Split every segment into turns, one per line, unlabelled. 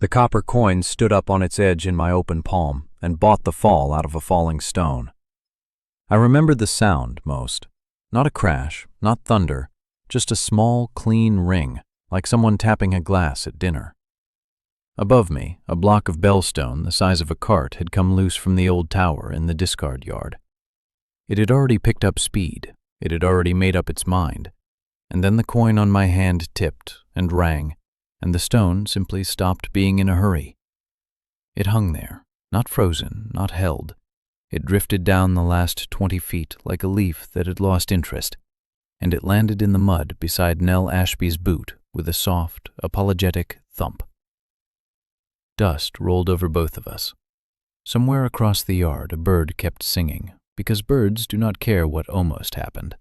The copper coin stood up on its edge in my open palm and bought the fall out of a falling stone. I remembered the sound most. Not a crash, not thunder, just a small, clean ring, like someone tapping a glass at dinner. Above me, a block of bellstone the size of a cart had come loose from the old tower in the discard yard. It had already picked up speed. It had already made up its mind. And then the coin on my hand tipped and rang, and the stone simply stopped being in a hurry. It hung there, not frozen, not held. It drifted down the last 20 feet like a leaf that had lost interest, and it landed in the mud beside Nell Ashby's boot with a soft, apologetic thump. Dust rolled over both of us. Somewhere across the yard a bird kept singing, because birds do not care what almost happened.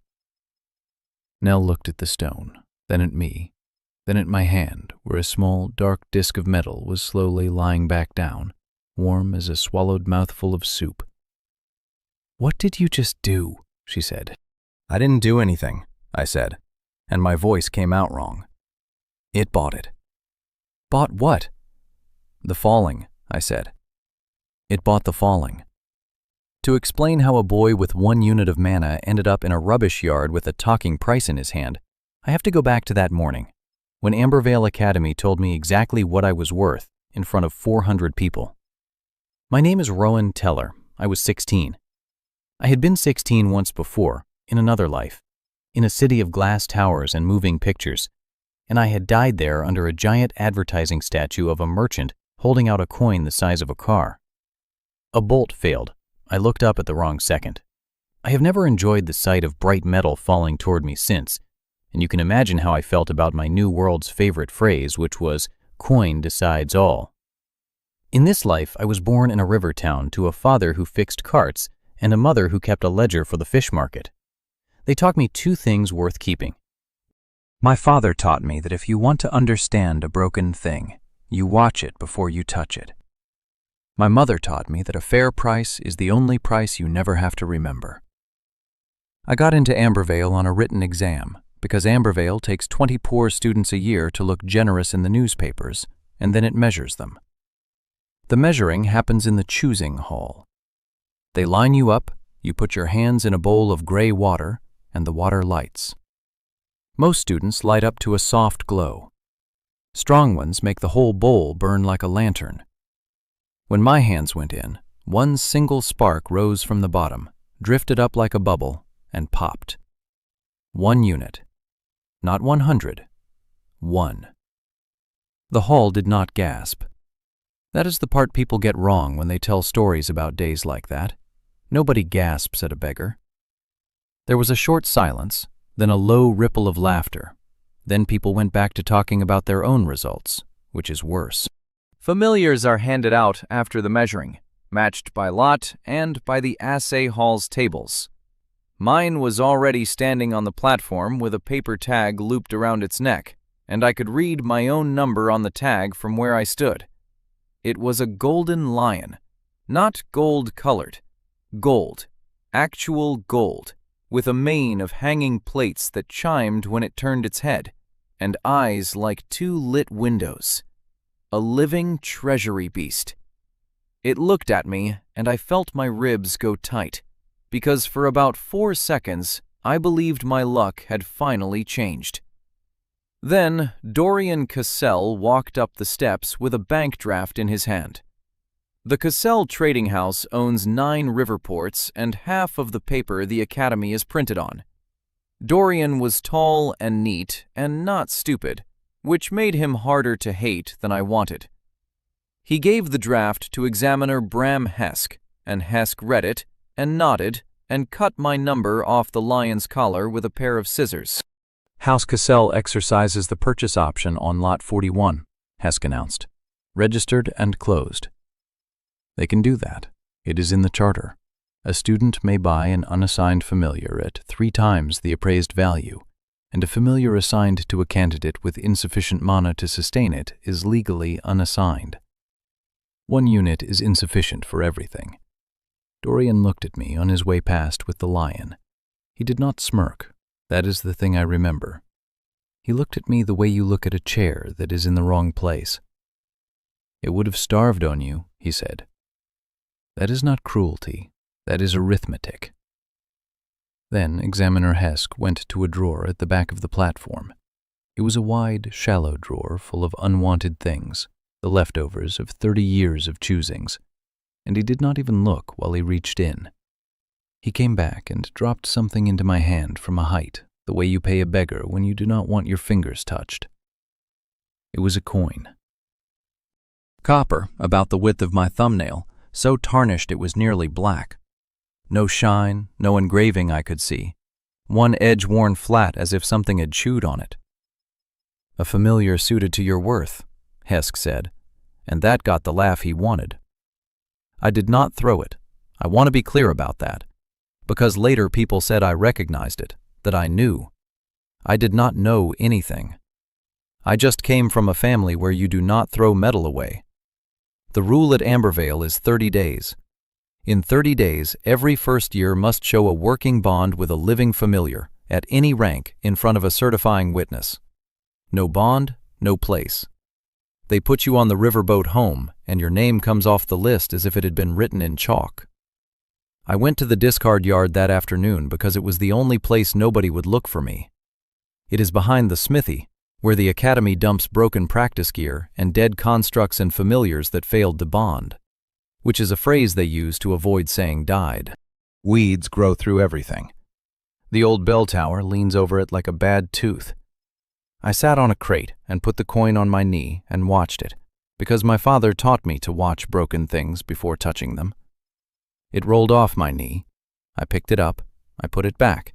Nell looked at the stone, then at me, then at my hand where a small, dark disk of metal was slowly lying back down, warm as a swallowed mouthful of soup. "What did you just do?" she said.
"I didn't do anything," I said, and my voice came out wrong. "It bought it."
"Bought what?"
"The falling," I said. "It bought the falling." To explain how a boy with 1 unit of mana ended up in a rubbish yard with a talking price in his hand, I have to go back to that morning, when Ambervale Academy told me exactly what I was worth in front of 400 people. My name is Rowan Teller. I was 16. I had been 16 once before, in another life, in a city of glass towers and moving pictures, and I had died there under a giant advertising statue of a merchant holding out a coin the size of a car. A bolt failed. I looked up at the wrong second. I have never enjoyed the sight of bright metal falling toward me since, and you can imagine how I felt about my new world's favorite phrase, which was, "Coin decides all." In this life, I was born in a river town to a father who fixed carts and a mother who kept a ledger for the fish market. They taught me 2 things worth keeping. My father taught me that if you want to understand a broken thing, you watch it before you touch it. My mother taught me that a fair price is the only price you never have to remember. I got into Ambervale on a written exam, because Ambervale takes 20 poor students a year to look generous in the newspapers, and then it measures them. The measuring happens in the choosing hall. They line you up, you put your hands in a bowl of gray water, and the water lights. Most students light up to a soft glow. Strong ones make the whole bowl burn like a lantern. When my hands went in, 1 single spark rose from the bottom, drifted up like a bubble, and popped. 1 unit. Not 100. 1. The hall did not gasp. That is the part people get wrong when they tell stories about days like that. Nobody gasps at a beggar. There was a short silence, then a low ripple of laughter. Then people went back to talking about their own results, which is worse.
Familiars are handed out after the measuring, matched by lot and by the assay hall's tables. Mine was already standing on the platform with a paper tag looped around its neck, and I could read my own number on the tag from where I stood. It was a golden lion, not gold-colored. Gold, actual gold, with a mane of hanging plates that chimed when it turned its head, and eyes like 2 lit windows. A living treasury beast. It looked at me, and I felt my ribs go tight, because for about 4 seconds, I believed my luck had finally changed. Then Dorian Cassell walked up the steps with a bank draft in his hand. The Cassell Trading House owns 9 river ports and half of the paper the Academy is printed on. Dorian was tall and neat and not stupid, which made him harder to hate than I wanted. He gave the draft to examiner Bram Hesk, and Hesk read it and nodded and cut my number off the lion's collar with a pair of scissors.
"House Cassell exercises the purchase option on Lot 41, Hesk announced. "Registered and closed." They can do that. It is in the charter. A student may buy an unassigned familiar at 3 times the appraised value, and a familiar assigned to a candidate with insufficient mana to sustain it is legally unassigned. 1 unit is insufficient for everything. Dorian looked at me on his way past with the lion. He did not smirk. That is the thing I remember. He looked at me the way you look at a chair that is in the wrong place.
It would have starved on you, he said. That is not cruelty, that is arithmetic. Then Examiner Hesk went to a drawer at the back of the platform. It was a wide, shallow drawer full of unwanted things, the leftovers of 30 years of choosings, and he did not even look while he reached in. He came back and dropped something into my hand from a height, the way you pay a beggar when you do not want your fingers touched. It was a coin.
Copper, about the width of my thumbnail, so tarnished it was nearly black. No shine, no engraving I could see. One edge worn flat as if something had chewed on it. A familiar suited to your worth, Hesk said, and that got the laugh he wanted. I did not throw it. I want to be clear about that, because later people said I recognized it, that I knew. I did not know anything. I just came from a family where you do not throw metal away. The rule at Ambervale is 30 days. In 30 days, every first year must show a working bond with a living familiar, at any rank, in front of a certifying witness. No bond, no place. They put you on the riverboat home, and your name comes off the list as if it had been written in chalk. I went to the discard yard that afternoon because it was the only place nobody would look for me. It is behind the smithy, where the academy dumps broken practice gear and dead constructs and familiars that failed to bond, which is a phrase they use to avoid saying died. Weeds grow through everything. The old bell tower leans over it like a bad tooth. I sat on a crate and put the coin on my knee and watched it, because my father taught me to watch broken things before touching them. It rolled off my knee. I picked it up. I put it back.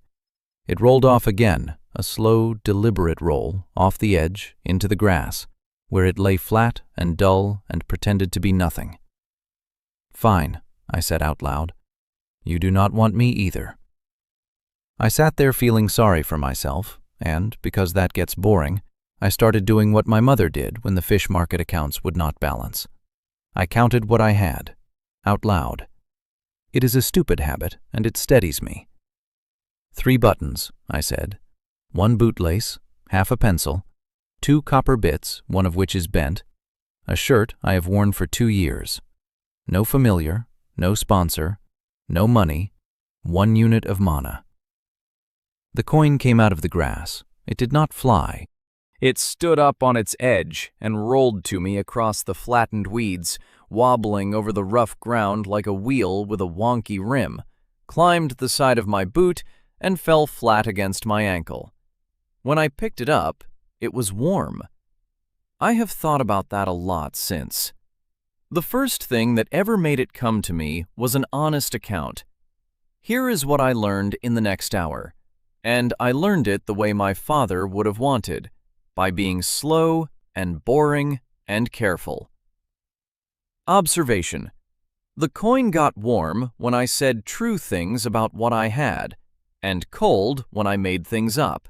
It rolled off again, a slow, deliberate roll, off the edge, into the grass, where it lay flat and dull and pretended to be nothing. Fine, I said out loud. You do not want me either. I sat there feeling sorry for myself, and, because that gets boring, I started doing what my mother did when the fish market accounts would not balance. I counted what I had, out loud. It is a stupid habit, and it steadies me. 3 buttons, I said. 1 bootlace, half a pencil, 2 copper bits, one of which is bent, a shirt I have worn for 2 years. No familiar, no sponsor, no money, 1 unit of mana. The coin came out of the grass. It did not fly.
It stood up on its edge and rolled to me across the flattened weeds, wobbling over the rough ground like a wheel with a wonky rim, climbed the side of my boot, and fell flat against my ankle. When I picked it up, it was warm. I have thought about that a lot since. The first thing that ever made it come to me was an honest account. Here is what I learned in the next hour, and I learned it the way my father would have wanted, by being slow and boring and careful. Observation. The coin got warm when I said true things about what I had, and cold when I made things up.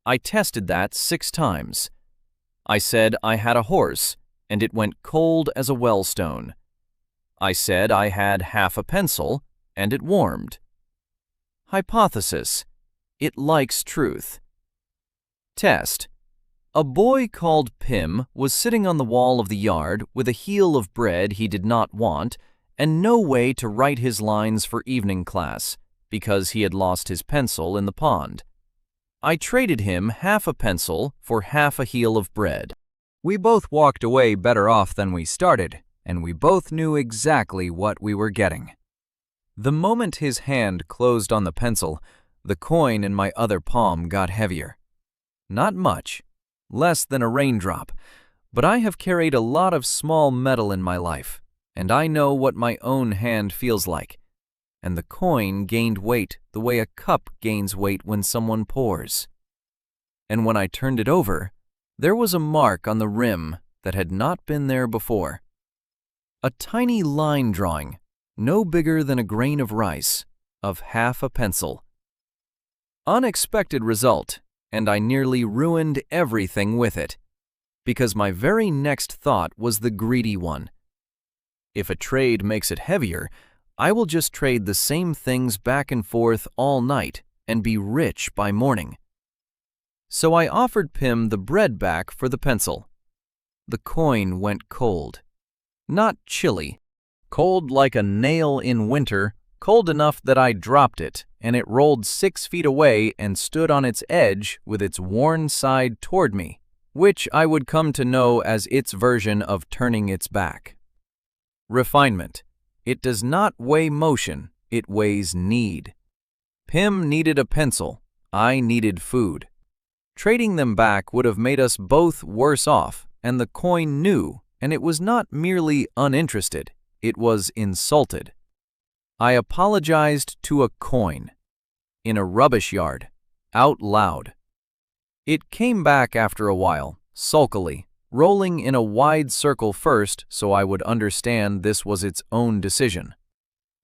I tested that 6 times. I said I had a horse, and it went cold as a wellstone. I said I had half a pencil, and it warmed. Hypothesis. It likes truth. Test. A boy called Pim was sitting on the wall of the yard with a heel of bread he did not want and no way to write his lines for evening class because he had lost his pencil in the pond. I traded him half a pencil for half a heel of bread. We both walked away better off than we started, and we both knew exactly what we were getting. The moment his hand closed on the pencil, the coin in my other palm got heavier. Not much, less than a raindrop, but I have carried a lot of small metal in my life, and I know what my own hand feels like. And the coin gained weight the way a cup gains weight when someone pours. And when I turned it over, there was a mark on the rim that had not been there before. A tiny line drawing, no bigger than a grain of rice, of half a pencil. Unexpected result, and I nearly ruined everything with it, because my very next thought was the greedy one. If a trade makes it heavier, I will just trade the same things back and forth all night and be rich by morning. So I offered Pim the bread back for the pencil. The coin went cold, Not chilly. Cold like a nail in winter, cold enough that I dropped it, and it rolled 6 feet away and stood on its edge with its worn side toward me, which I would come to know as its version of turning its back. Refinement. It does not weigh motion, it weighs need. Pim needed a pencil, I needed food. Trading them back would have made us both worse off, and the coin knew, and it was not merely uninterested, it was insulted. I apologized to a coin. In a rubbish yard. Out loud. It came back after a while, sulkily, rolling in a wide circle first so I would understand this was its own decision.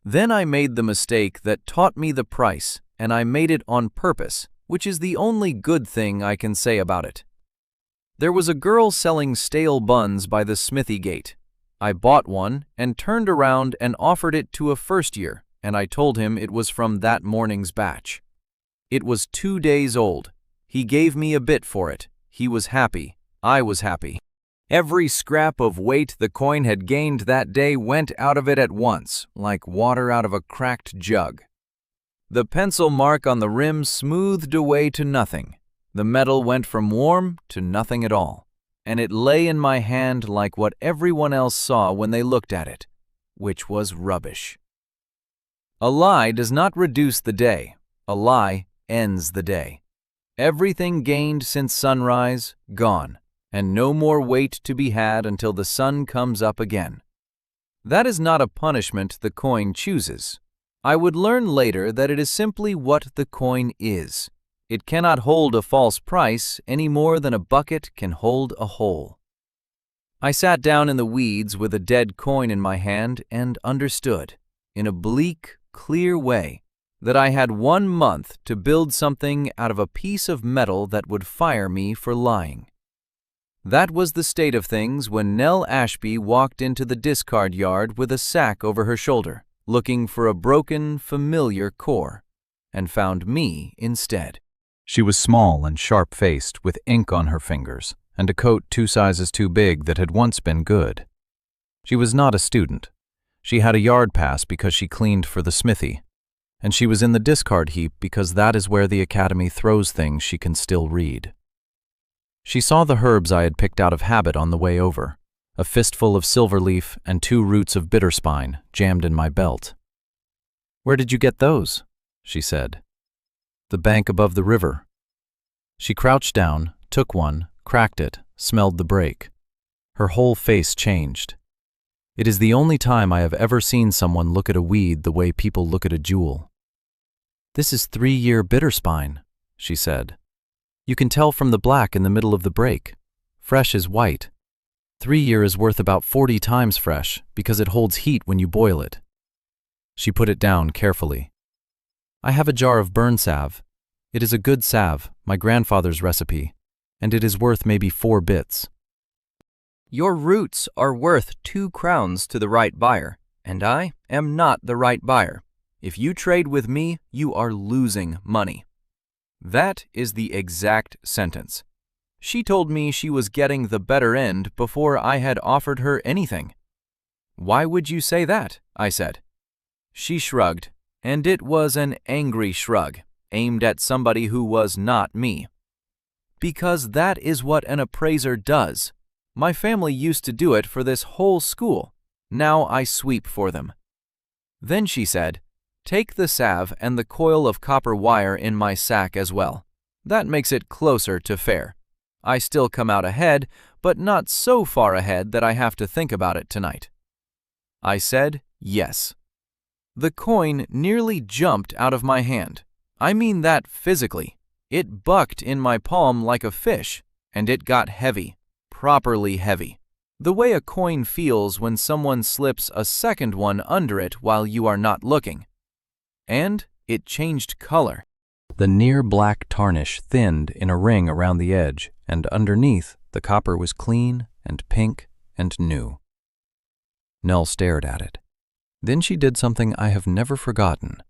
Then I made the mistake that taught me the price, and I made it on purpose, which is the only good thing I can say about it. There was a girl selling stale buns by the smithy gate. I bought one and turned around and offered it to a first year, and I told him it was from that morning's batch. It was 2 days old. He gave me a bit for it. He was happy. I was happy. Every scrap of weight the coin had gained that day went out of it at once, like water out of a cracked jug. The pencil mark on the rim smoothed away to nothing. The metal went from warm to nothing at all, and it lay in my hand like what everyone else saw when they looked at it, which was rubbish. A lie does not reduce the day. A lie ends the day. Everything gained since sunrise, gone, and no more weight to be had until the sun comes up again. That is not a punishment the coin chooses. I would learn later that it is simply what the coin is. It cannot hold a false price any more than a bucket can hold a hole. I sat down in the weeds with a dead coin in my hand and understood, in a bleak, clear way, that I had 1 month to build something out of a piece of metal that would fire me for lying. That was the state of things when Nell Ashby walked into the discard yard with a sack over her shoulder, looking for a broken, familiar core, and found me instead.
She was small and sharp-faced, with ink on her fingers, and a coat 2 sizes too big that had once been good. She was not a student. She had a yard pass because she cleaned for the smithy, and she was in the discard heap because that is where the academy throws things she can still read. She saw the herbs I had picked out of habit on the way over, a fistful of silverleaf and 2 roots of bitterspine jammed in my belt. "Where did you get those?" she said. "The bank above the river." She crouched down, took one, cracked it, smelled the break. Her whole face changed. It is the only time I have ever seen someone look at a weed the way people look at a jewel. "This is 3-year bitterspine," she said. "You can tell from the black in the middle of the break. Fresh is white. 3-year is worth about 40 times fresh because it holds heat when you boil it." She put it down carefully. "I have a jar of burn salve. It is a good salve, my grandfather's recipe, and it is worth maybe 4 bits.
Your roots are worth 2 crowns to the right buyer, and I am not the right buyer. If you trade with me, you are losing money." That is the exact sentence. She told me she was getting the better end before I had offered her anything. "Why would you say that?" I said. She shrugged, and it was an angry shrug, aimed at somebody who was not me. "Because that is what an appraiser does. My family used to do it for this whole school. Now I sweep for them." Then she said, "Take the salve and the coil of copper wire in my sack as well. That makes it closer to fair. I still come out ahead, but not so far ahead that I have to think about it tonight." I said yes. The coin nearly jumped out of my hand. I mean that physically. It bucked in my palm like a fish, and it got heavy, properly heavy. The way a coin feels when someone slips a second one under it while you are not looking. And it changed color. The near black tarnish thinned in a ring around the edge, and underneath the copper was clean and pink and new. Nell stared at it. Then she did something I have never forgotten.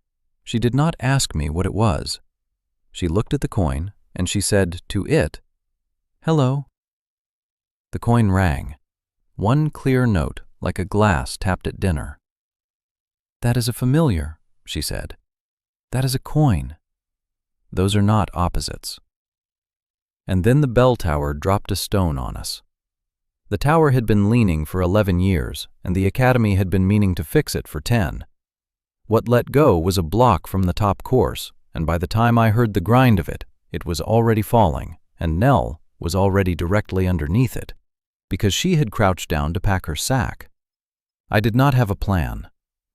She did not ask me what it was. She looked at the coin, and she said to it, "Hello." The coin rang. 1 clear note,
like a glass tapped at dinner. "That is a familiar," she said. "That is a coin. Those are not opposites." And then the bell tower dropped a stone on us. The tower had been leaning for 11 years, and the academy had been meaning to fix it for 10. What let go was a block from the top course, and by the time I heard the grind of it, it was already falling, and Nell was already directly underneath it, because she had crouched down to pack her sack. I did not have a plan.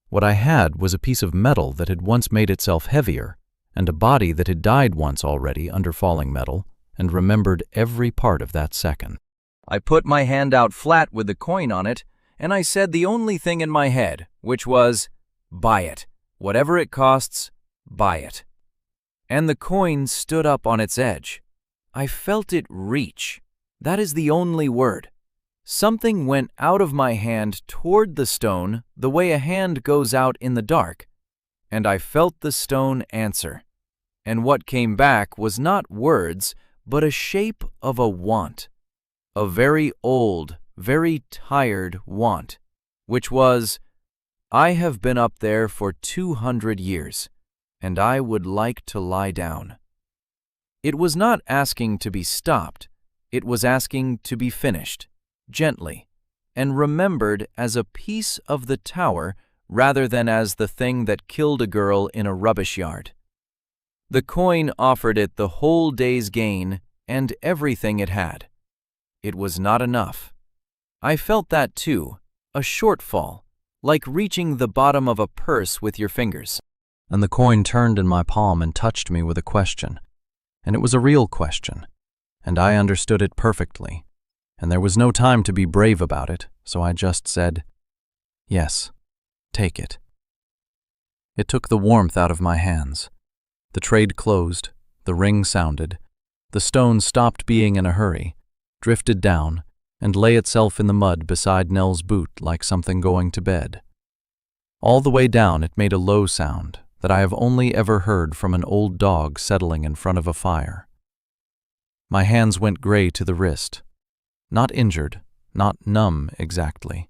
What I had was a piece of metal that had once made itself heavier, and a body that had died once already under falling metal, and remembered every part of that second.
I put my hand out flat with the coin on it, and I said the only thing in my head, which was, "Buy it. Whatever it costs, buy it." And the coin stood up on its edge. I felt it reach. That is the only word. Something went out of my hand toward the stone the way a hand goes out in the dark, and I felt the stone answer. And what came back was not words, but a shape of a want. A very old, very tired want, which was, "I have been up there for 200 years, and I would like to lie down." It was not asking to be stopped, it was asking to be finished, gently, and remembered as a piece of the tower rather than as the thing that killed a girl in a rubbish yard. The coin offered it the whole day's gain and everything it had. It was not enough. I felt that too, a shortfall, like reaching the bottom of a purse with your fingers.
And the coin turned in my palm and touched me with a question. And it was a real question, and I understood it perfectly, and there was no time to be brave about it, so I just said, "Yes, take it." It took the warmth out of my hands. The trade closed, the ring sounded, the stone stopped being in a hurry, drifted down, and lay itself in the mud beside Nell's boot like something going to bed. All the way down it made a low sound that I have only ever heard from an old dog settling in front of a fire. My hands went gray to the wrist. Not injured, not numb exactly.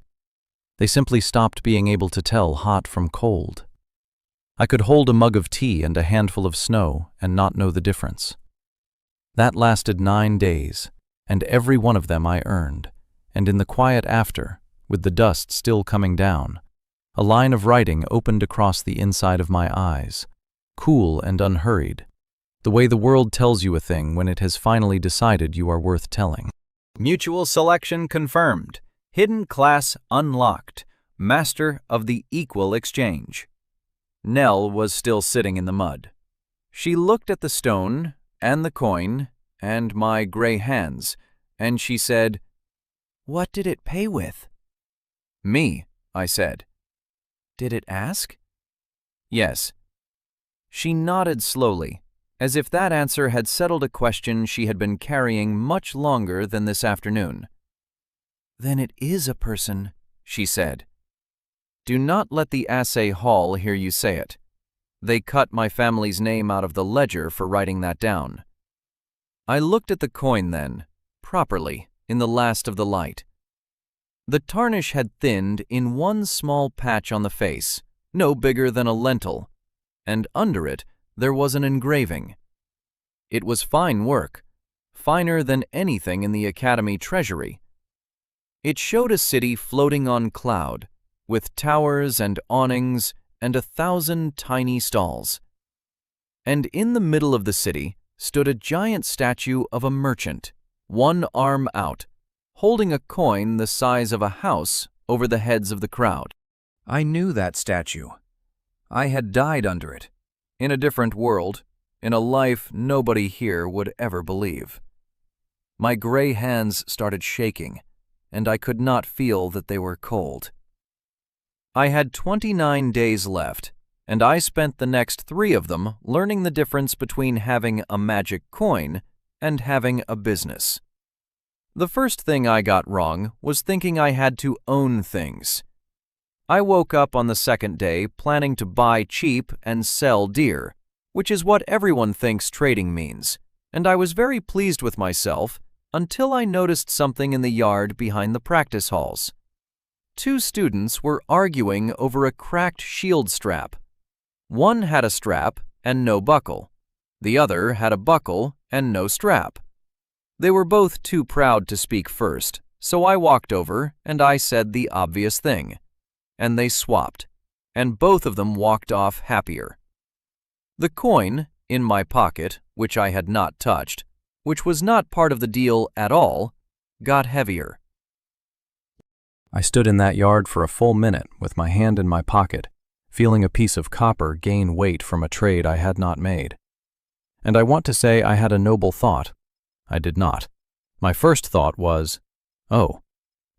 They simply stopped being able to tell hot from cold. I could hold a mug of tea and a handful of snow and not know the difference. That lasted 9 days, and every one of them I earned, and in the quiet after, with the dust still coming down, a line of writing opened across the inside of my eyes, cool and unhurried, the way the world tells you a thing when it has finally decided you are worth telling.
Mutual selection confirmed. Hidden class unlocked. Master of the equal exchange. Nell was still sitting in the mud. She looked at the stone and the coin and my gray hands, and she said, "What did it pay with?" "Me," I said. "Did it ask?" "Yes." She nodded slowly, as if that answer had settled a question she had been carrying much longer than this afternoon. "Then it is a person," she said. "Do not let the assay hall hear you say it. They cut my family's name out of the ledger for writing that down." I looked at the coin then, properly, in the last of the light. The tarnish had thinned in one small patch on the face, no bigger than a lentil, and under it there was an engraving. It was fine work, finer than anything in the Academy treasury. It showed a city floating on cloud, with towers and awnings and 1,000 tiny stalls. And in the middle of the city stood a giant statue of a merchant, one arm out, holding a coin the size of a house over the heads of the crowd. I knew that statue. I had died under it, in a different world, in a life nobody here would ever believe. My gray hands started shaking, and I could not feel that they were cold. I had 29 days left, and I spent the next 3 of them learning the difference between having a magic coin and having a business. The first thing I got wrong was thinking I had to own things. I woke up on the second day planning to buy cheap and sell dear, which is what everyone thinks trading means, and I was very pleased with myself until I noticed something in the yard behind the practice halls. 2 students were arguing over a cracked shield strap. One had a strap and no buckle. The other had a buckle and no strap. They were both too proud to speak first, so I walked over and I said the obvious thing. And they swapped, and both of them walked off happier. The coin in my pocket, which I had not touched, which was not part of the deal at all, got heavier.
I stood in that yard for a full minute with my hand in my pocket, feeling a piece of copper gain weight from a trade I had not made. And I want to say I had a noble thought. I did not. My first thought was, oh,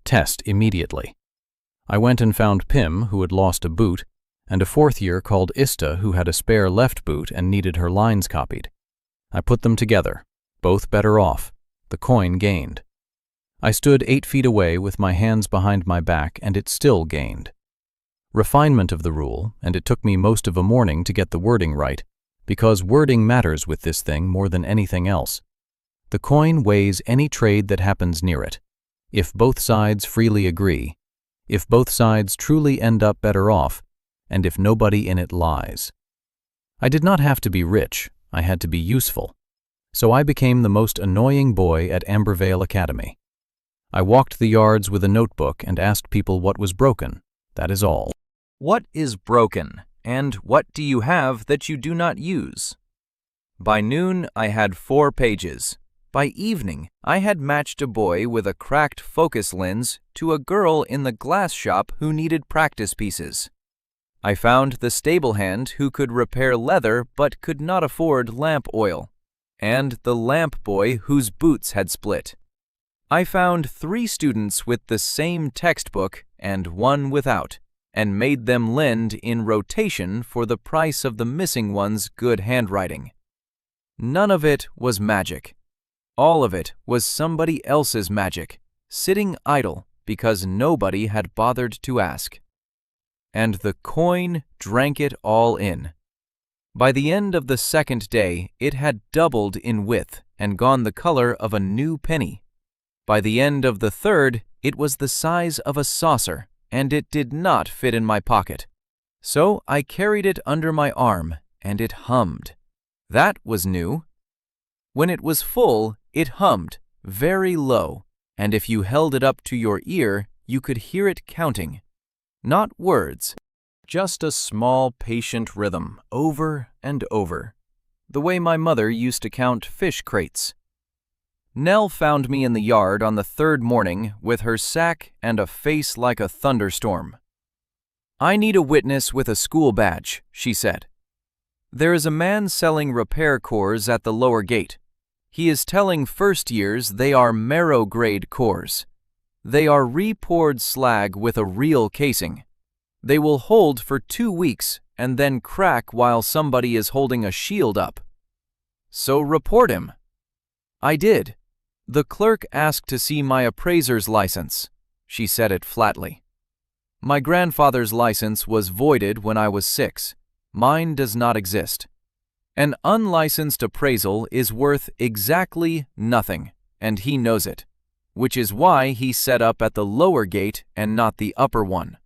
test immediately. I went and found Pim, who had lost a boot, and a 4th year called Ista, who had a spare left boot and needed her lines copied. I put them together, both better off. The coin gained. I stood 8 feet away with my hands behind my back, and it still gained. Refinement of the rule, and it took me most of a morning to get the wording right, because wording matters with this thing more than anything else. The coin weighs any trade that happens near it. If both sides freely agree, if both sides truly end up better off, and if nobody in it lies. I did not have to be rich, I had to be useful. So I became the most annoying boy at Ambervale Academy. I walked the yards with a notebook and asked people what was broken. That is all.
What is broken, and what do you have that you do not use? By noon, I had 4 pages. By evening, I had matched a boy with a cracked focus lens to a girl in the glass shop who needed practice pieces. I found the stable hand who could repair leather but could not afford lamp oil, and the lamp boy whose boots had split. I found 3 students with the same textbook and 1 without, and made them lend in rotation for the price of the missing one's good handwriting. None of it was magic. All of it was somebody else's magic, sitting idle because nobody had bothered to ask. And the coin drank it all in. By the end of the 2nd day, it had doubled in width and gone the color of a new penny. By the end of the 3rd, it was the size of a saucer, and it did not fit in my pocket. So I carried it under my arm, and it hummed. That was new. When it was full, it hummed, very low, and if you held it up to your ear, you could hear it counting. Not words, just a small, patient rhythm, over and over, the way my mother used to count fish crates. Nell found me in the yard on the 3rd morning with her sack and a face like a thunderstorm. "I need a witness with a school badge," she said. "There is a man selling repair cores at the lower gate. He is telling 1st years they are marrow-grade cores. They are re-poured slag with a real casing. They will hold for 2 weeks and then crack while somebody is holding a shield up. So report him." I did. The clerk asked to see my appraiser's license. She said it flatly. My grandfather's license was voided when I was 6. Mine does not exist. An unlicensed appraisal is worth exactly nothing, and he knows it, which is why he set up at the lower gate and not the upper one.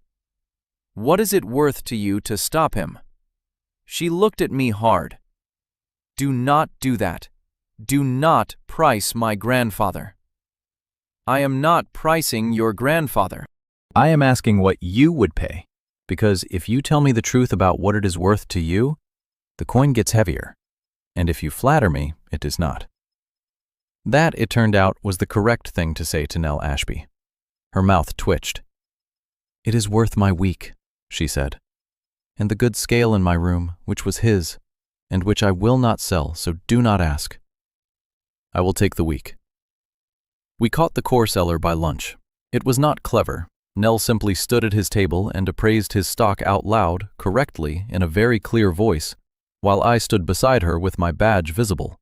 What is it worth to you to stop him? She looked at me hard. Do not do that. Do not price my grandfather. I am not pricing your grandfather.
I am asking what you would pay, because if you tell me the truth about what it is worth to you, the coin gets heavier, and if you flatter me, it does not. That, it turned out, was the correct thing to say to Nell Ashby. Her mouth twitched. "It is worth my week," she said, "and the good scale in my room, which was his, and which I will not sell, so do not ask." "I will take the week." We caught the core seller by lunch. It was not clever. Nell simply stood at his table and appraised his stock out loud, correctly, in a very clear voice, while I stood beside her with my badge visible,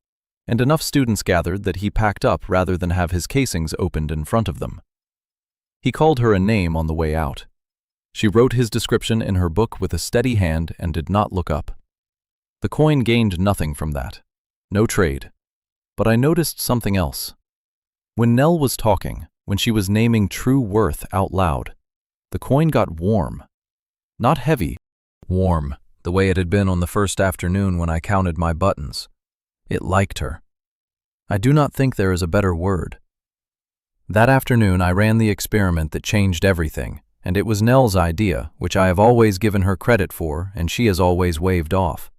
and enough students gathered that he packed up rather than have his casings opened in front of them. He called her a name on the way out. She wrote his description in her book with a steady hand and did not look up. The coin gained nothing from that. No trade. But I noticed something else. When Nell was talking, when she was naming true worth out loud, The coin got warm. Not heavy,
Warm, the way it had been on the first afternoon when I counted my buttons. It liked her.
I do not think there is a better word. That afternoon I ran the experiment that changed everything, and it was Nell's idea, which I have always given her credit for, and she has always waved off.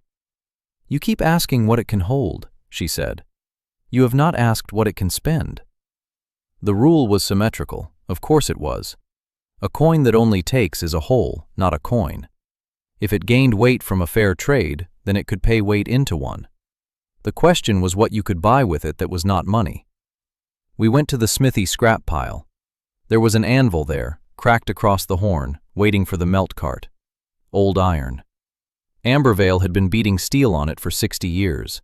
"You keep asking what it can hold," she said. "You have not asked what it can spend." The rule was symmetrical. Of course it was. A coin that only takes is a whole, not a coin. If it gained weight from a fair trade, then it could pay weight into one. The question was what you could buy with it that was not money. We went to the smithy scrap pile. There was an anvil there, cracked across the horn, waiting for the melt cart. Old iron. Ambervale had been beating steel on it for 60 years.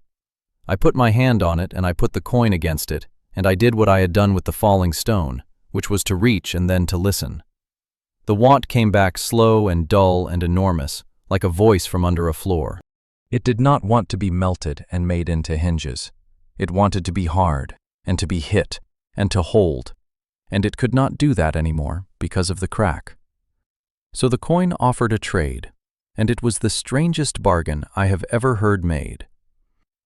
I put my hand on it and I put the coin against it, and I did what I had done with the falling stone, which was to reach and then to listen. The want came back slow and dull and enormous, like a voice from under a floor.
It did not want to be melted and made into hinges. It wanted to be hard, and to be hit, and to hold, and it could not do that anymore because of the crack. So the coin offered a trade, and it was the strangest bargain I have ever heard made.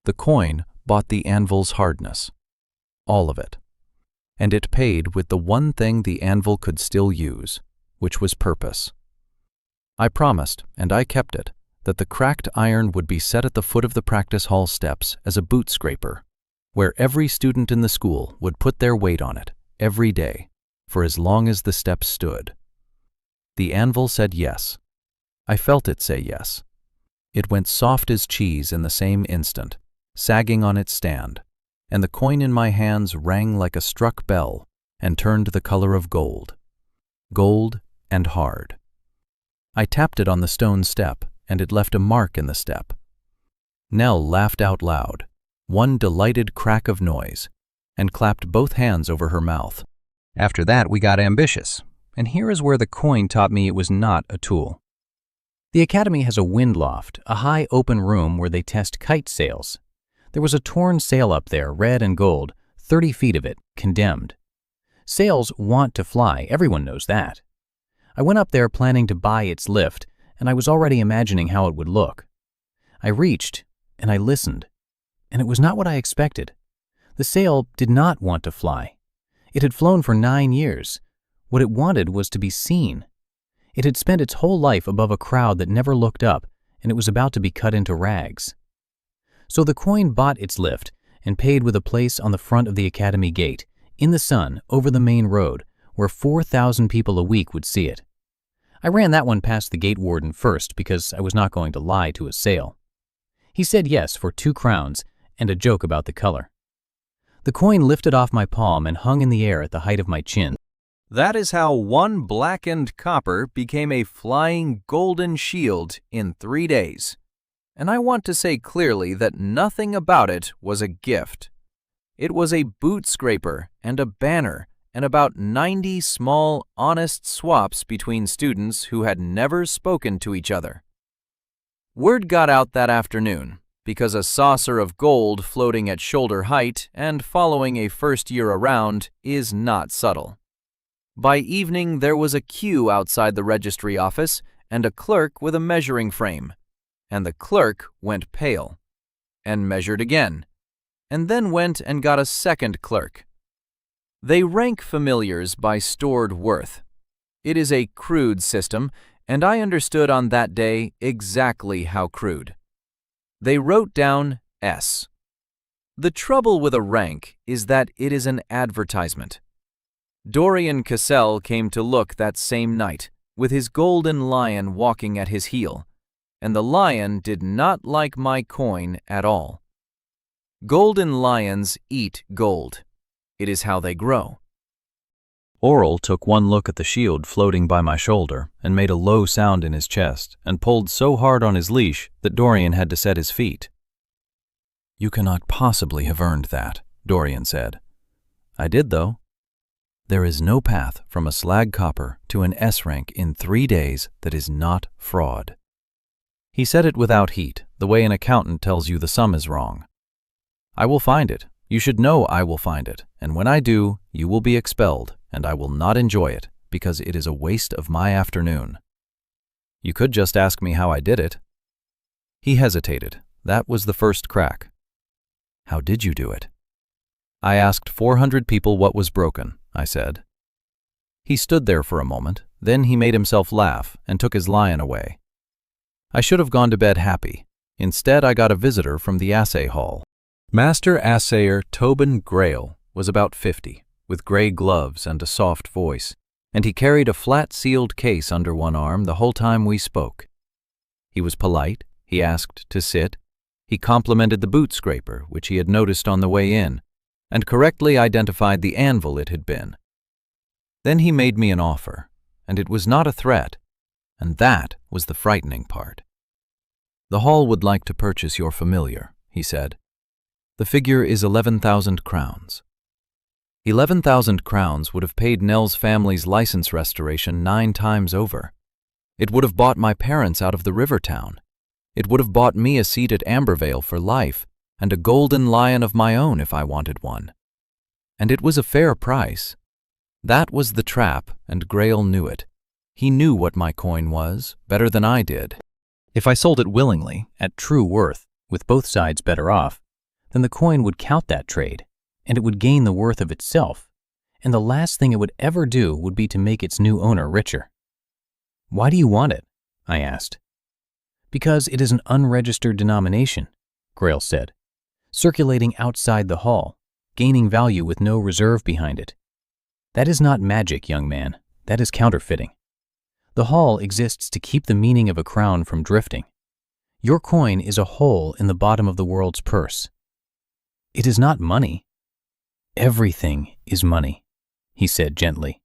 The coin bought the anvil's hardness. All of it. And it paid with the one thing the anvil could still use, which was purpose. I promised, and I kept it, that the cracked iron would be set at the foot of the practice hall steps as a boot scraper, where every student in the school would put their weight on it, every day, for as long as the steps stood. The anvil said yes. I felt it say yes. It went soft as cheese in the same instant, sagging on its stand, and the coin in my hands rang like a struck bell and turned the color of gold. Gold and hard. I tapped it on the stone step, and it left a mark in the step. Nell laughed out loud, one delighted crack of noise, and clapped both hands over her mouth.
After that, we got ambitious, and here is where the coin taught me it was not a tool. The academy has a wind loft, a high open room where they test kite sails. There was a torn sail up there, red and gold, 30 feet of it, condemned. Sails want to fly, everyone knows that. I went up there planning to buy its lift, and I was already imagining how it would look. I reached, and I listened, and it was not what I expected. The sail did not want to fly. It had flown for 9 years. What it wanted was to be seen. It had spent its whole life above a crowd that never looked up, and it was about to be cut into rags. So the coin bought its lift and paid with a place on the front of the academy gate, in the sun, over the main road, where 4,000 people a week would see it. I ran that one past the gate warden first because I was not going to lie to a sail. He said yes for 2 crowns and a joke about the color. The coin lifted off my palm and hung in the air at the height of my chin.
That is how 1 blackened copper became a flying golden shield in 3 days. And I want to say clearly that nothing about it was a gift. It was a boot scraper and a banner and about 90 small, honest swaps between students who had never spoken to each other. Word got out that afternoon, because a saucer of gold floating at shoulder height and following a first year around is not subtle. By evening, there was a queue outside the registry office and a clerk with a measuring frame, and the clerk went pale, and measured again, and then went and got a second clerk. They rank familiars by stored worth. It is a crude system, and I understood on that day exactly how crude. They wrote down S. The trouble with a rank is that it is an advertisement. Dorian Cassell came to look that same night, with his golden lion walking at his heel, and the lion did not like my coin at all. Golden lions eat gold. It is how they grow.
Oral took one look at the shield floating by my shoulder and made a low sound in his chest and pulled so hard on his leash that Dorian had to set his feet. "You cannot possibly have earned that," Dorian said. "I did, though. There is no path from a slag copper to an S rank in 3 days that is not fraud." He said it without heat, the way an accountant tells you the sum is wrong. "I will find it. You should know I will find it, and when I do, you will be expelled, and I will not enjoy it, because it is a waste of my afternoon. You could just ask me how I did it. He hesitated. That was the first crack. How did you do it? I asked 400 people what was broken, I said. He stood there for a moment, then he made himself laugh and took his lion away. I should have gone to bed happy. Instead, I got a visitor from the assay hall.
Master Assayer Tobin Grail was about 50, with gray gloves and a soft voice, and he carried a flat-sealed case under one arm the whole time we spoke. He was polite, he asked to sit, he complimented the boot scraper, which he had noticed on the way in, and correctly identified the anvil it had been. Then he made me an offer, and it was not a threat, and that was the frightening part. The hall would like to purchase your familiar, he said. The figure is 11,000 crowns. 11,000 crowns would have paid Nell's family's license restoration 9 times over. It would have bought my parents out of the river town. It would have bought me a seat at Ambervale for life, and a golden lion of my own if I wanted one. And it was a fair price. That was the trap, and Grail knew it. He knew what my coin was, better than I did.
If I sold it willingly, at true worth, with both sides better off, then the coin would count that trade, and it would gain the worth of itself, and the last thing it would ever do would be to make its new owner richer. Why do you want it? I asked. Because it is an unregistered denomination, Grail said, circulating outside the hall, gaining value with no reserve behind it. That is not magic, young man. That is counterfeiting. The hall exists to keep the meaning of a crown from drifting. Your coin is a hole in the bottom of the world's purse. It is not money. Everything is money, he said gently.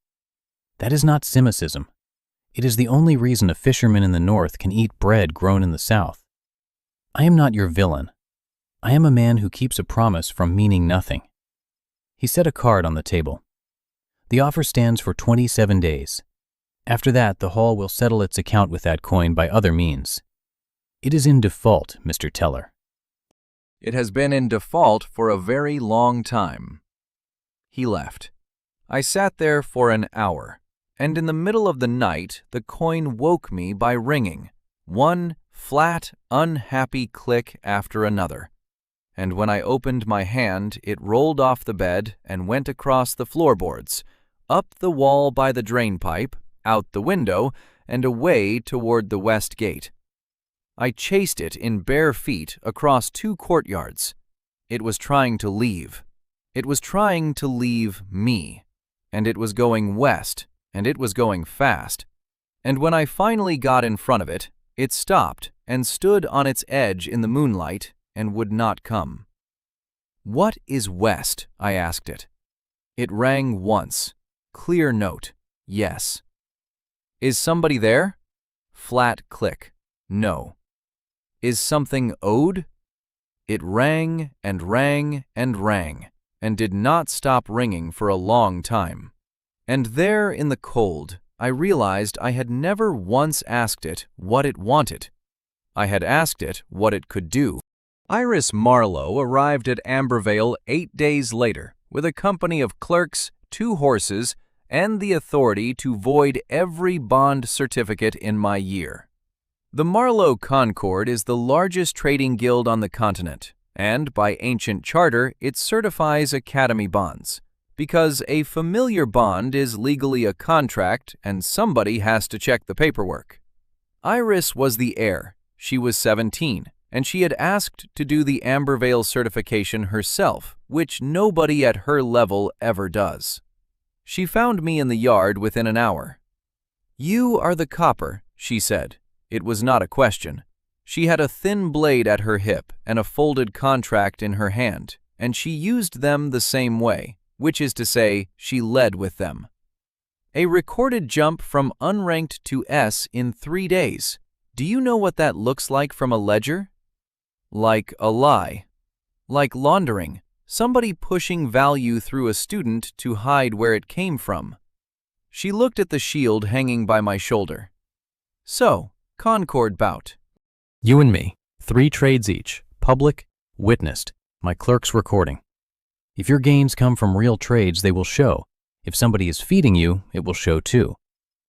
That is not cynicism. It is the only reason a fisherman in the north can eat bread grown in the south. I am not your villain. I am a man who keeps a promise from meaning nothing. He set a card on the table. The offer stands for 27 days. After that, the hall will settle its account with that coin by other means. It is in default, Mr. Teller.
It has been in default for a very long time. He left. I sat there for an hour, and in the middle of the night, the coin woke me by ringing, one flat, unhappy click after another. And when I opened my hand, it rolled off the bed and went across the floorboards, up the wall by the drainpipe, out the window, and away toward the west gate. I chased it in bare feet across 2 courtyards. It was trying to leave. It was trying to leave me. And it was going west, and it was going fast. And when I finally got in front of it, it stopped and stood on its edge in the moonlight and would not come. What is west? I asked it. It rang once. Clear note. Yes. Is somebody there? Flat click. No. Is something owed? It rang and rang and rang, and did not stop ringing for a long time. And there in the cold, I realized I had never once asked it what it wanted. I had asked it what it could do. Iris Marlowe arrived at Ambervale 8 days later with a company of clerks, 2 horses, and the authority to void every bond certificate in my year. The Marlowe Concord is the largest trading guild on the continent, and by ancient charter, it certifies academy bonds, because a familiar bond is legally a contract and somebody has to check the paperwork. Iris was the heir. She was 17, and she had asked to do the Ambervale certification herself, which nobody at her level ever does. She found me in the yard within an hour. "You are the copper," she said. It was not a question. She had a thin blade at her hip and a folded contract in her hand, and she used them the same way, which is to say, she led with them. A recorded jump from unranked to S in 3 days. Do you know what that looks like from a ledger? Like a lie. Like laundering. Somebody pushing value through a student to hide where it came from. She looked at the shield hanging by my shoulder. So, Concord bout.
You and me, 3 trades each, public, witnessed, my clerk's recording. If your gains come from real trades, they will show. If somebody is feeding you, it will show too.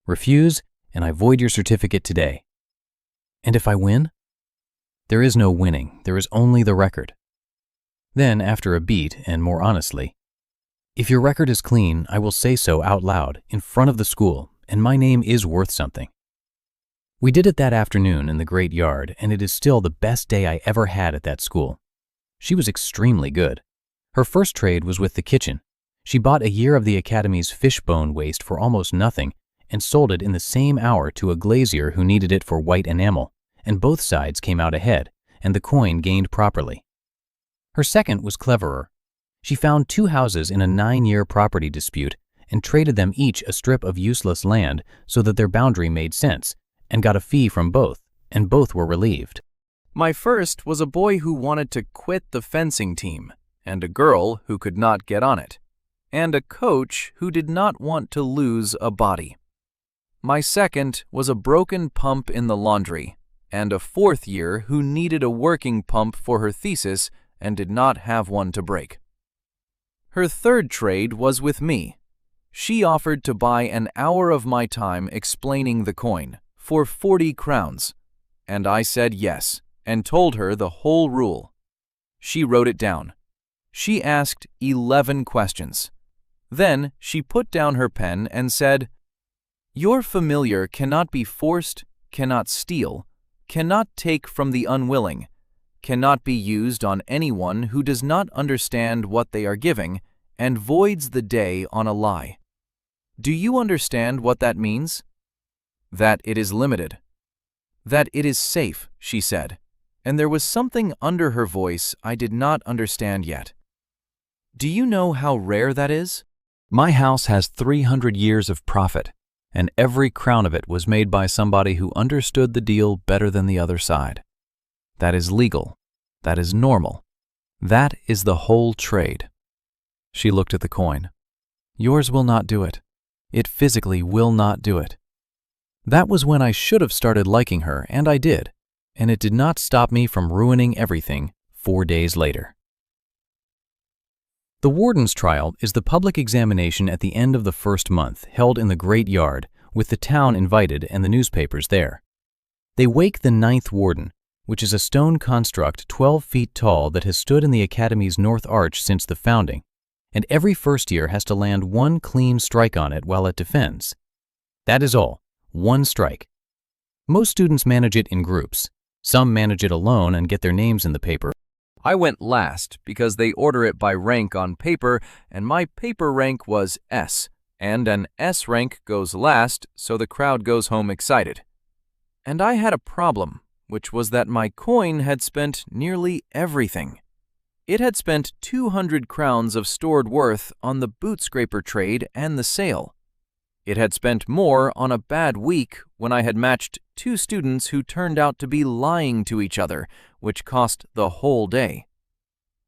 Refuse, and I void your certificate today. And if I win? There is no winning, there is only the record. Then, after a beat, and more honestly, if your record is clean, I will say so out loud, in front of the school, and my name is worth something. We did it that afternoon in the great yard, and it is still the best day I ever had at that school. She was extremely good. Her first trade was with the kitchen. She bought a year of the Academy's fishbone waste for almost nothing and sold it in the same hour to a glazier who needed it for white enamel, and both sides came out ahead, and the coin gained properly. Her second was cleverer. She found 2 houses in a 9-year property dispute and traded them each a strip of useless land so that their boundary made sense, and got a fee from both, and both were relieved.
My first was a boy who wanted to quit the fencing team, and a girl who could not get on it, and a coach who did not want to lose a body. My second was a broken pump in the laundry, and a 4th year who needed a working pump for her thesis and did not have one to break. Her third trade was with me. She offered to buy an hour of my time explaining the coin for 40 crowns, and I said yes and told her the whole rule. She wrote it down. She asked 11 questions. Then she put down her pen and said, "Your familiar cannot be forced, cannot steal, cannot take from the unwilling, cannot be used on anyone who does not understand what they are giving, and voids the day on a lie." Do you understand what that means? That it is limited. That it is safe, she said, and there was something under her voice I did not understand yet. Do you know how rare that is?
My house has 300 years of profit, and every crown of it was made by somebody who understood the deal better than the other side. That is legal. That is normal. That is the whole trade. She looked at the coin. Yours will not do it. It physically will not do it. That was when I should have started liking her, and I did, and it did not stop me from ruining everything 4 days later.
The warden's trial is the public examination at the end of the first month, held in the great yard, with the town invited and the newspapers there. They wake the 9th warden, which is a stone construct 12 feet tall that has stood in the Academy's north arch since the founding, and every first year has to land 1 clean strike on it while it defends. That is all, 1 strike. Most students manage it in groups. Some manage it alone and get their names in the paper.
I went last because they order it by rank on paper, and my paper rank was S, and an S rank goes last, so the crowd goes home excited. And I had a problem, which was that my coin had spent nearly everything. It had spent 200 crowns of stored worth on the boot scraper trade and the sale. It had spent more on a bad week when I had matched 2 students who turned out to be lying to each other, which cost the whole day.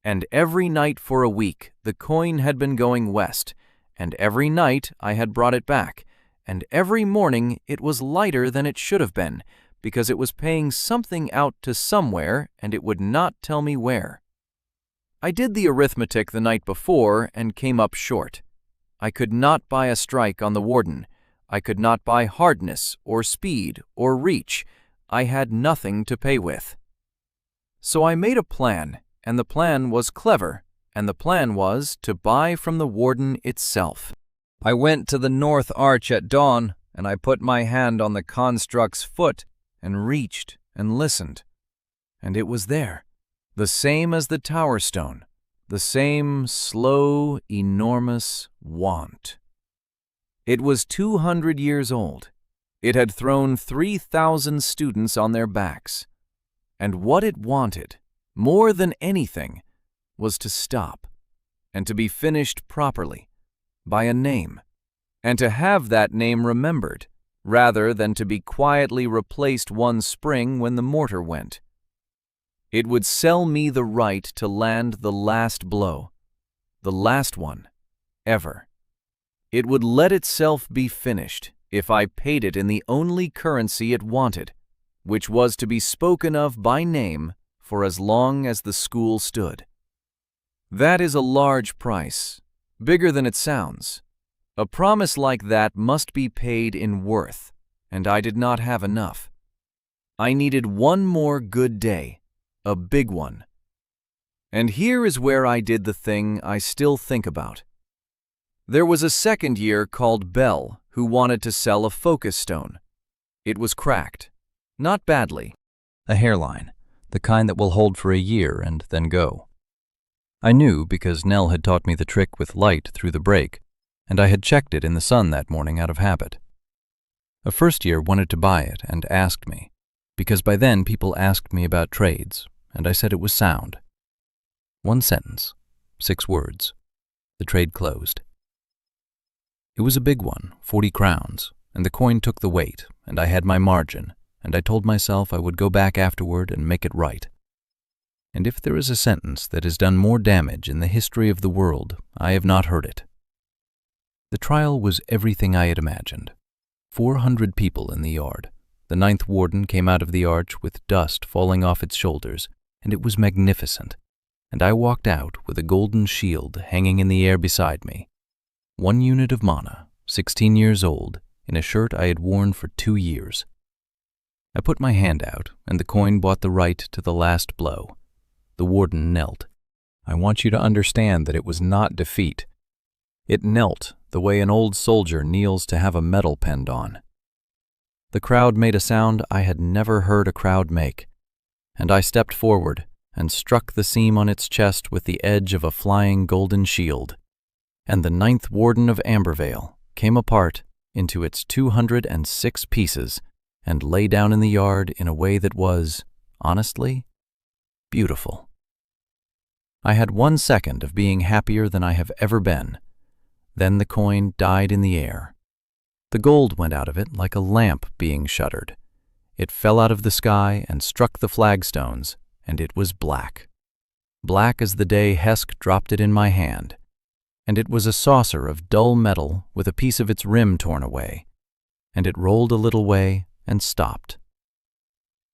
And every night for a week the coin had been going west, and every night I had brought it back, and every morning it was lighter than it should have been, because it was paying something out to somewhere and it would not tell me where. I did the arithmetic the night before and came up short. I could not buy a strike on the warden. I could not buy hardness or speed or reach. I had nothing to pay with. So I made a plan, and the plan was clever, and the plan was to buy from the warden itself. I went to the north arch at dawn, and I put my hand on the construct's foot and reached and listened. And it was there, the same as the tower stone, the same slow, enormous want. It was 200 years old. It had thrown 3,000 students on their backs. And what it wanted, more than anything, was to stop, and to be finished properly, by a name, and to have that name remembered, rather than to be quietly replaced one spring when the mortar went. It would sell me the right to land the last blow, the last one, ever. It would let itself be finished if I paid it in the only currency it wanted, which was to be spoken of by name for as long as the school stood. That is a large price, bigger than it sounds, A promise like that must be paid in worth, and I did not have enough. I needed one more good day, a big one. And here is where I did the thing I still think about. There was a second year called Belle who wanted to sell a focus stone. It was cracked. Not badly.
A hairline, the kind that will hold for a year and then go. I knew because Nell had taught me the trick with light through the break, and I had checked it in the sun that morning out of habit. A first year wanted to buy it and asked me, because by then people asked me about trades, and I said it was sound. 1 sentence, 6 words. The trade closed. It was a big one, 40 crowns, and the coin took the weight, and I had my margin, and I told myself I would go back afterward and make it right. And if there is a sentence that has done more damage in the history of the world, I have not heard it. The trial was everything I had imagined. 400 people in the yard. The 9th warden came out of the arch with dust falling off its shoulders, and it was magnificent. And I walked out with a golden shield hanging in the air beside me. 1 unit of mana, 16 years old, in a shirt I had worn for 2 years. I put my hand out, and the coin bought the right to the last blow. The warden knelt.
I want you to understand that it was not defeat. It knelt the way an old soldier kneels to have a medal penned on. The crowd made a sound I had never heard a crowd make, and I stepped forward and struck the seam on its chest with the edge of a flying golden shield, and the 9th warden of Ambervale came apart into its 206 pieces and lay down in the yard in a way that was, honestly, beautiful. I had 1 second of being happier than I have ever been. Then the coin died in the air. The gold went out of it like a lamp being shuttered. It fell out of the sky and struck the flagstones, and it was black. Black as the day Hesk dropped it in my hand. And it was a saucer of dull metal with a piece of its rim torn away. And it rolled a little way and stopped.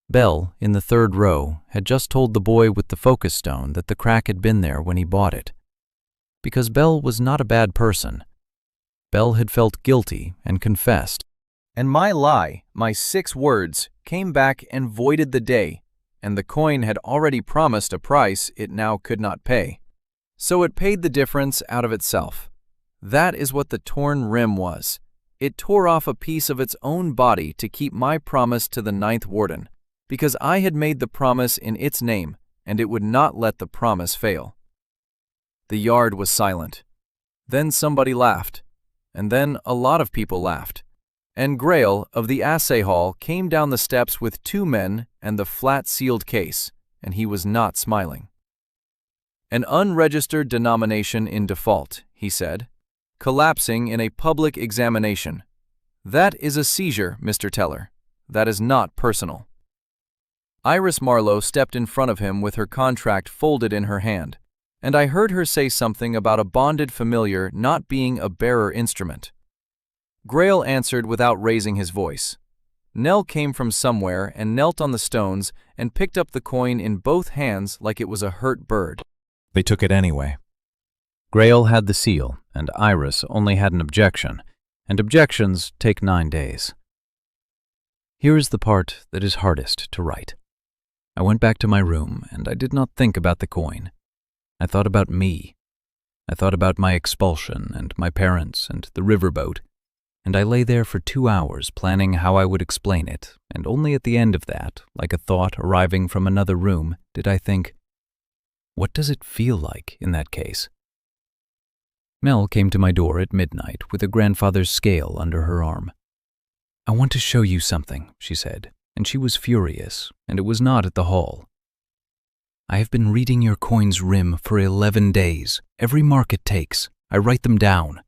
Belle, in the 3rd row, had just told the boy with the focus stone that the crack had been there when he bought it. Because Belle was not a bad person. Belle had felt guilty and confessed.
And my lie, my 6 words, came back and voided the day, and the coin had already promised a price it now could not pay. So it paid the difference out of itself. That is what the torn rim was. It tore off a piece of its own body to keep my promise to the 9th warden, because I had made the promise in its name, and it would not let the promise fail. The yard was silent. Then somebody laughed, and then a lot of people laughed, and Grail of the assay hall came down the steps with 2 men and the flat sealed case, and he was not smiling. An unregistered denomination in default, he said, collapsing in a public examination. That is a seizure, Mr. Teller. That is not personal. Iris Marlowe stepped in front of him with her contract folded in her hand, and I heard her say something about a bonded familiar not being a bearer instrument. Grail answered without raising his voice. Nell came from somewhere and knelt on the stones and picked up the coin in both hands like it was a hurt bird.
They took it anyway.
Grail had the seal, and Iris only had an objection, and objections take 9 days. Here is the part that is hardest to write. I went back to my room, and I did not think about the coin. I thought about me. I thought about my expulsion, and my parents, and the riverboat, and I lay there for 2 hours planning how I would explain it, and only at the end of that, like a thought arriving from another room, did I think, what does it feel like in that case? Mel came to my door at midnight with a grandfather's scale under her arm. I want to show you something, she said, and she was furious, and it was not at the hall. I have been reading your coin's rim for 11 days. Every mark it takes, I write them down.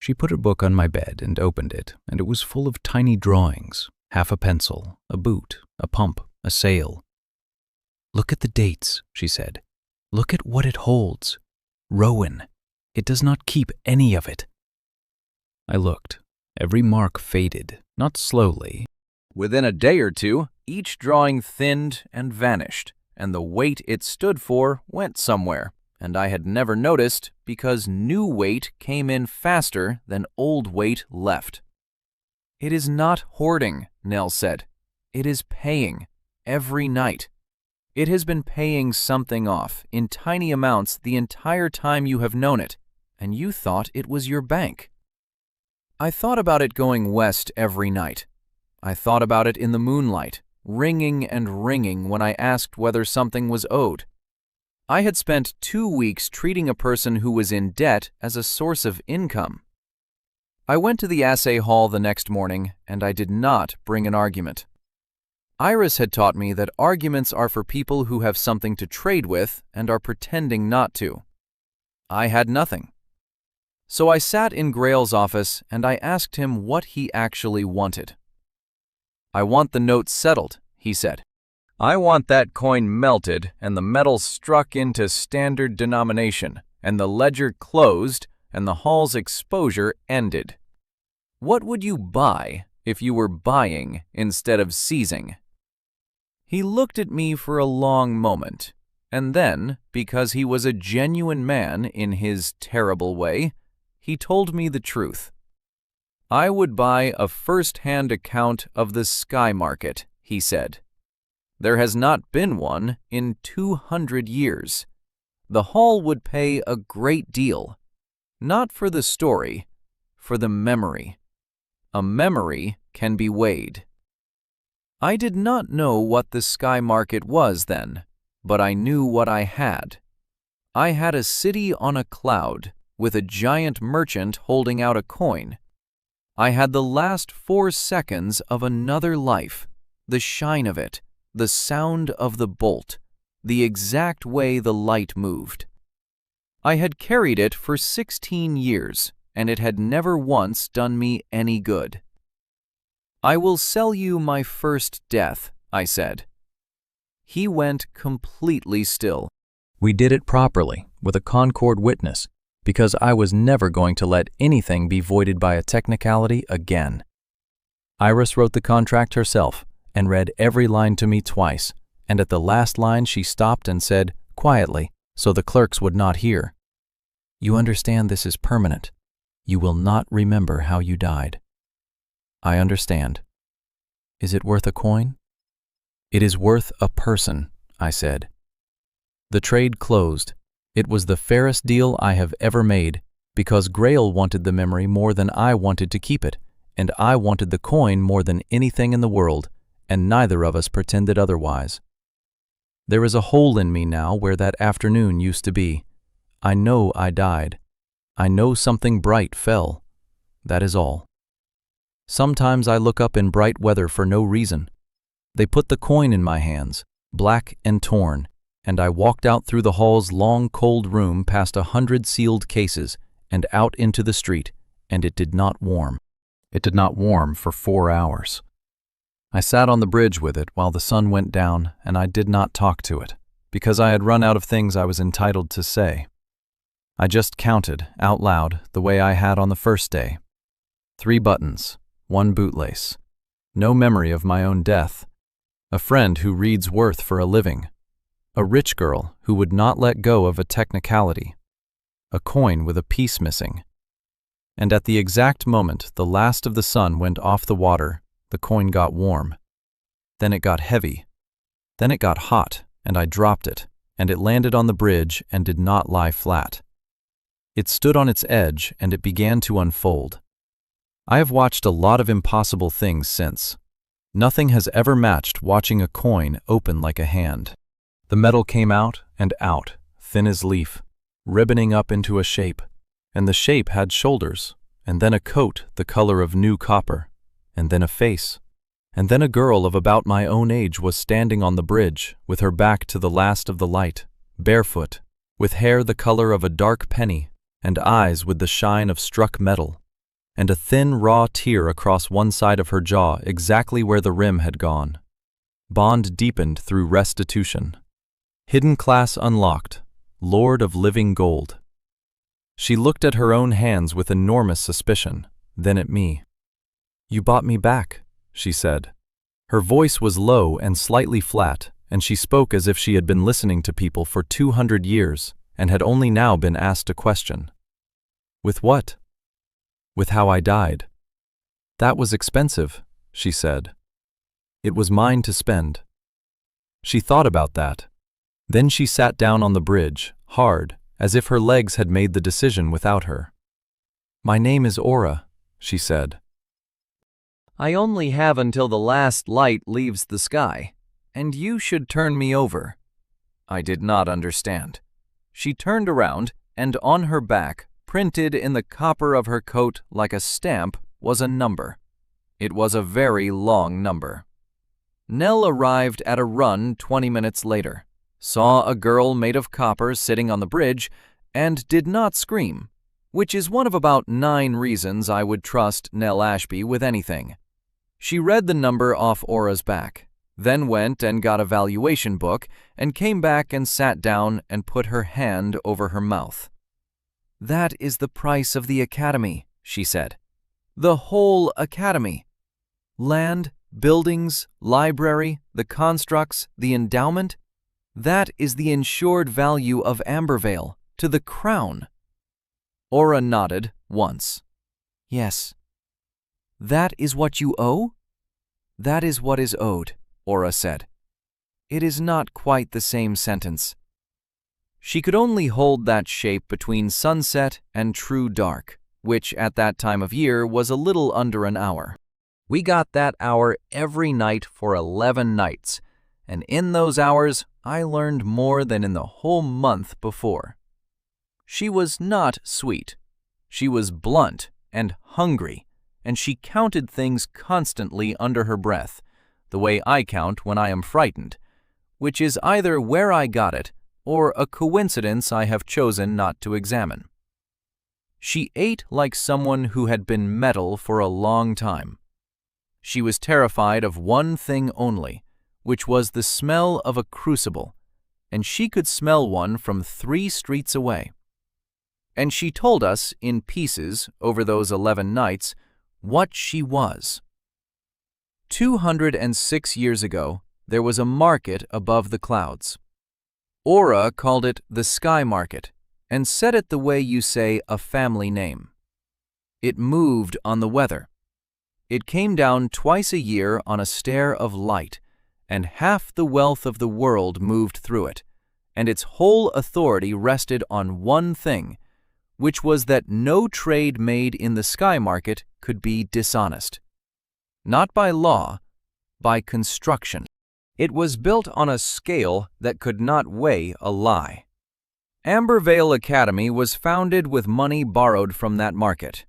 She put her book on my bed and opened it, and it was full of tiny drawings, half a pencil, a boot, a pump, a sail. Look at the dates, she said. Look at what it holds. Rowan. It does not keep any of it. I looked. Every mark faded, not slowly.
Within a day or two, each drawing thinned and vanished, and the weight it stood for went somewhere, and I had never noticed because new weight came in faster than old weight left. "It is not hoarding," Nell said. "It is paying, every night. It has been paying something off in tiny amounts the entire time you have known it, and you thought it was your bank." I thought about it going west every night. I thought about it in the moonlight, ringing and ringing when I asked whether something was owed. I had spent 2 weeks treating a person who was in debt as a source of income. I went to the assay hall the next morning, and I did not bring an argument. Iris had taught me that arguments are for people who have something to trade with and are pretending not to. I had nothing. So I sat in Grail's office and I asked him what he actually wanted. "I want the note settled," he said. "I want that coin melted and the metal struck into standard denomination and the ledger closed and the hall's exposure ended. What would you buy if you were buying instead of seizing?" He looked at me for a long moment, and then, because he was a genuine man in his terrible way, he told me the truth. "I would buy a first-hand account of the sky market," he said. "There has not been one in 200 years. The hall would pay a great deal, not for the story, for the memory. A memory can be weighed." I did not know what the sky market was then, but I knew what I had. I had a city on a cloud, with a giant merchant holding out a coin. I had the last 4 seconds of another life, the shine of it, the sound of the bolt, the exact way the light moved. I had carried it for 16 years, and it had never once done me any good. "I will sell you my first death," I said. He went completely still.
We did it properly, with a Concord witness, because I was never going to let anything be voided by a technicality again. Iris wrote the contract herself and read every line to me twice, and at the last line she stopped and said, quietly, so the clerks would not hear, "You understand this is permanent. You will not remember how you died." "I understand." "Is it worth a coin?" "It is worth a person," I said. The trade closed. It was the fairest deal I have ever made, because Grail wanted the memory more than I wanted to keep it, and I wanted the coin more than anything in the world, and neither of us pretended otherwise. There is a hole in me now where that afternoon used to be. I know I died. I know something bright fell. That is all. Sometimes I look up in bright weather for no reason. They put the coin in my hands, black and torn, and I walked out through the hall's long, cold room past 100 sealed cases and out into the street, and it did not warm. It did not warm for 4 hours. I sat on the bridge with it while the sun went down, and I did not talk to it, because I had run out of things I was entitled to say. I just counted, out loud, the way I had on the first day. 3 buttons, 1 bootlace. No memory of my own death. A friend who reads Worth for a living. A rich girl who would not let go of a technicality. A coin with a piece missing. And at the exact moment the last of the sun went off the water, the coin got warm. Then it got heavy. Then it got hot, and I dropped it, and it landed on the bridge and did not lie flat. It stood on its edge, and it began to unfold. I have watched a lot of impossible things since. Nothing has ever matched watching a coin open like a hand. The metal came out, thin as leaf, ribboning up into a shape, and the shape had shoulders, and then a coat the color of new copper, and then a face, and then a girl of about my own age was standing on the bridge, with her back to the last of the light, barefoot, with hair the color of a dark penny, and eyes with the shine of struck metal, and a thin raw tear across one side of her jaw exactly where the rim had gone. Bond deepened through restitution. Hidden class unlocked, Lord of living gold. She looked at her own hands with enormous suspicion, then at me. "You bought me back," she said. Her voice was low and slightly flat, and she spoke as if she had been listening to people for 200 years,
and had only now been asked a question. With what? With how I died. That was expensive, she said. It was mine to spend. She thought about that. Then she sat down on the bridge, hard, as if her legs had made the decision without her. My name is Aura, she said.
I only have until the last light leaves the sky, and you should turn me over. I did not understand. She turned around, and on her back, printed in the copper of her coat like a stamp, was a number. It was a very long number. Nell arrived at a run 20 minutes later, saw a girl made of copper sitting on the bridge, and did not scream, which is one of about 9 reasons I would trust Nell Ashby with anything. She read the number off Aura's back, then went and got a valuation book and came back and sat down and put her hand over her mouth. That is the price of the academy, she said. The whole academy. Land, buildings, library, the constructs, the endowment. That is the insured value of Ambervale, to the crown. Aura nodded once. Yes. That is what you owe? That is what is owed, Aura said. It is not quite the same sentence. She could only hold that shape between sunset and true dark, which at that time of year was a little under an hour. We got that hour every night for 11 nights, and in those hours I learned more than in the whole month before. She was not sweet. She was blunt and hungry, and she counted things constantly under her breath, the way I count when I am frightened, which is either where I got it or a coincidence I have chosen not to examine. She ate like someone who had been metal for a long time. She was terrified of one thing only, which was the smell of a crucible, and she could smell one from 3 streets away. And she told us in pieces over those 11 nights what she was. 206 years ago, there was a market above the clouds. Aura called it the Sky Market, and said it the way you say a family name. It moved on the weather. It came down twice a year on a stair of light, and half the wealth of the world moved through it, and its whole authority rested on one thing, which was that no trade made in the Sky Market could be dishonest. Not by law, by construction. It was built on a scale that could not weigh a lie. Ambervale Academy was founded with money borrowed from that market.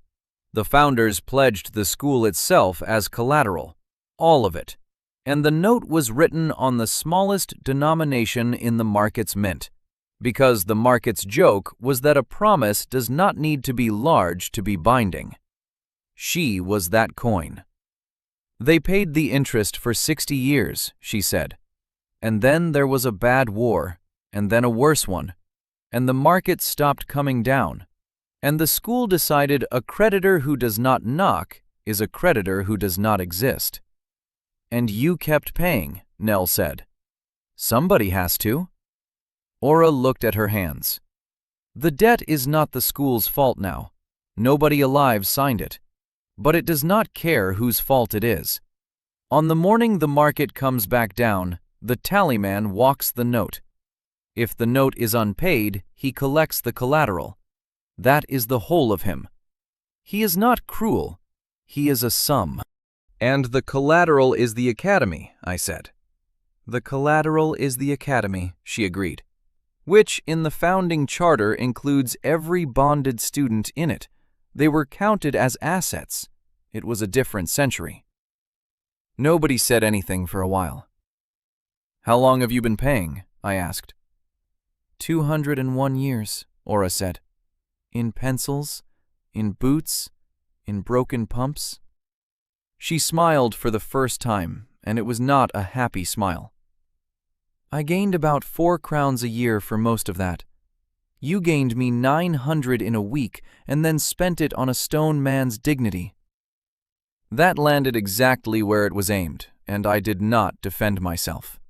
The founders pledged the school itself as collateral, all of it, and the note was written on the smallest denomination in the market's mint, because the market's joke was that a promise does not need to be large to be binding. She was that coin. They paid the interest for 60 years, she said, and then there was a bad war, and then a worse one, and the market stopped coming down, and the school decided a creditor who does not knock is a creditor who does not exist. And you kept paying, Nell said. Somebody has to. Aura looked at her hands. The debt is not the school's fault now. Nobody alive signed it. But it does not care whose fault it is. On the morning the market comes back down, the tallyman walks the note. If the note is unpaid, he collects the collateral. That is the whole of him. He is not cruel. He is a sum. And the collateral is the academy, I said. The collateral is the academy, she agreed, which in the founding charter includes every bonded student in it. They were counted as assets. It was a different century. Nobody said anything for a while. How long have you been paying? I asked. 201 years, Aura said. In pencils, in boots, in broken pumps. She smiled for the first time, and it was not a happy smile. I gained about 4 crowns a year for most of that. You gained me 900 in a week and then spent it on a stone man's dignity. That landed exactly where it was aimed, and I did not defend myself.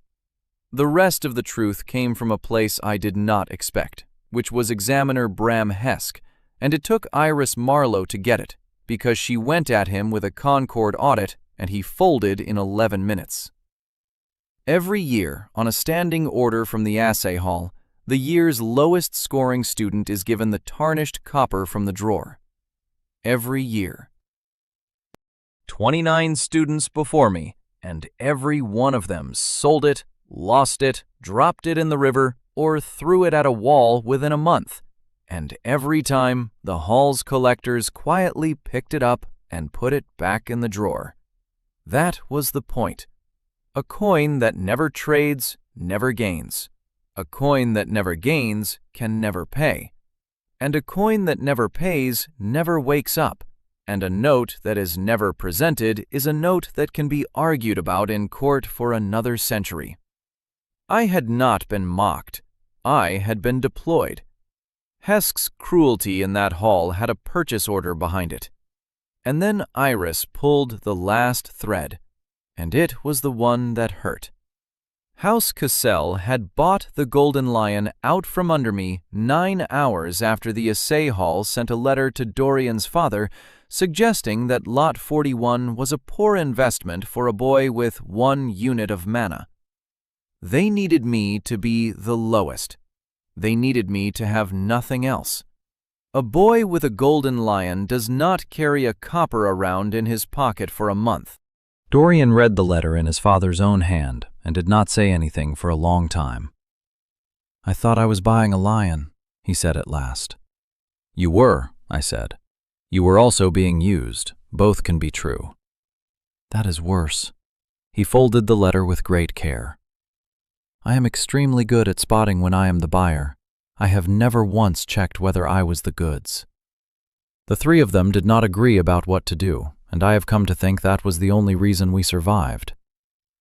The rest of the truth came from a place I did not expect, which was examiner Bram Hesk, and it took Iris Marlowe to get it, because she went at him with a Concord audit and he folded in 11 minutes. Every year, on a standing order from the assay hall, the year's lowest scoring student is given the tarnished copper from the drawer. Every year. 29 students before me, and every one of them sold it, lost it, dropped it in the river, or threw it at a wall within a month. And every time, the hall's collectors quietly picked it up and put it back in the drawer. That was the point. A coin that never trades, never gains. A coin that never gains can never pay. And a coin that never pays never wakes up. And a note that is never presented is a note that can be argued about in court for another century. I had not been mocked. I had been deployed. Hesk's cruelty in that hall had a purchase order behind it. And then Iris pulled the last thread, and it was the one that hurt. House Cassell had bought the Golden Lion out from under me 9 hours after the assay hall sent a letter to Dorian's father suggesting that Lot 41 was a poor investment for a boy with 1 unit of mana. They needed me to be the lowest. They needed me to have nothing else. A boy with a Golden Lion does not carry a copper around in his pocket for a month.
Dorian read the letter in his father's own hand and did not say anything for a long time. "I thought I was buying a lion," he said at last. "You were," I said. "You were also being used. Both can be true." "That is worse." He folded the letter with great care. "I am extremely good at spotting when I am the buyer. I have never once checked whether I was the goods." The three of them did not agree about what to do, and I have come to think that was the only reason we survived.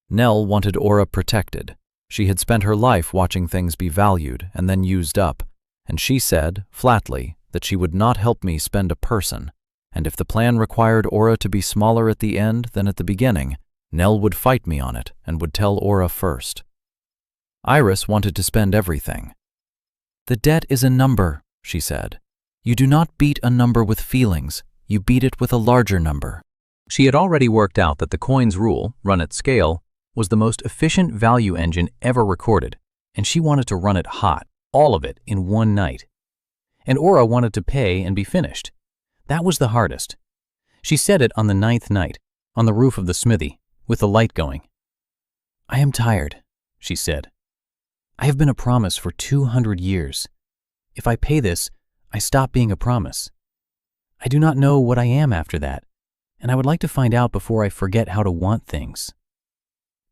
Nell wanted Aura protected. She had spent her life watching things be valued and then used up, and she said, flatly, that she would not help me spend a person, and if the plan required Aura to be smaller at the end than at the beginning, Nell would fight me on it and would tell Aura first. Iris wanted to spend everything. "The debt is a number," she said. "You do not beat a number with feelings, you beat it with a larger number." She had already worked out that the coin's rule, run at scale, was the most efficient value engine ever recorded, and she wanted to run it hot, all of it, in one night. And Aura wanted to pay and be finished. That was the hardest. She said it on the 9th night, on the roof of the smithy, with the light going. "I am tired," she said. "I have been a promise for 200 years. If I pay this, I stop being a promise. I do not know what I am after that, and I would like to find out before I forget how to want things."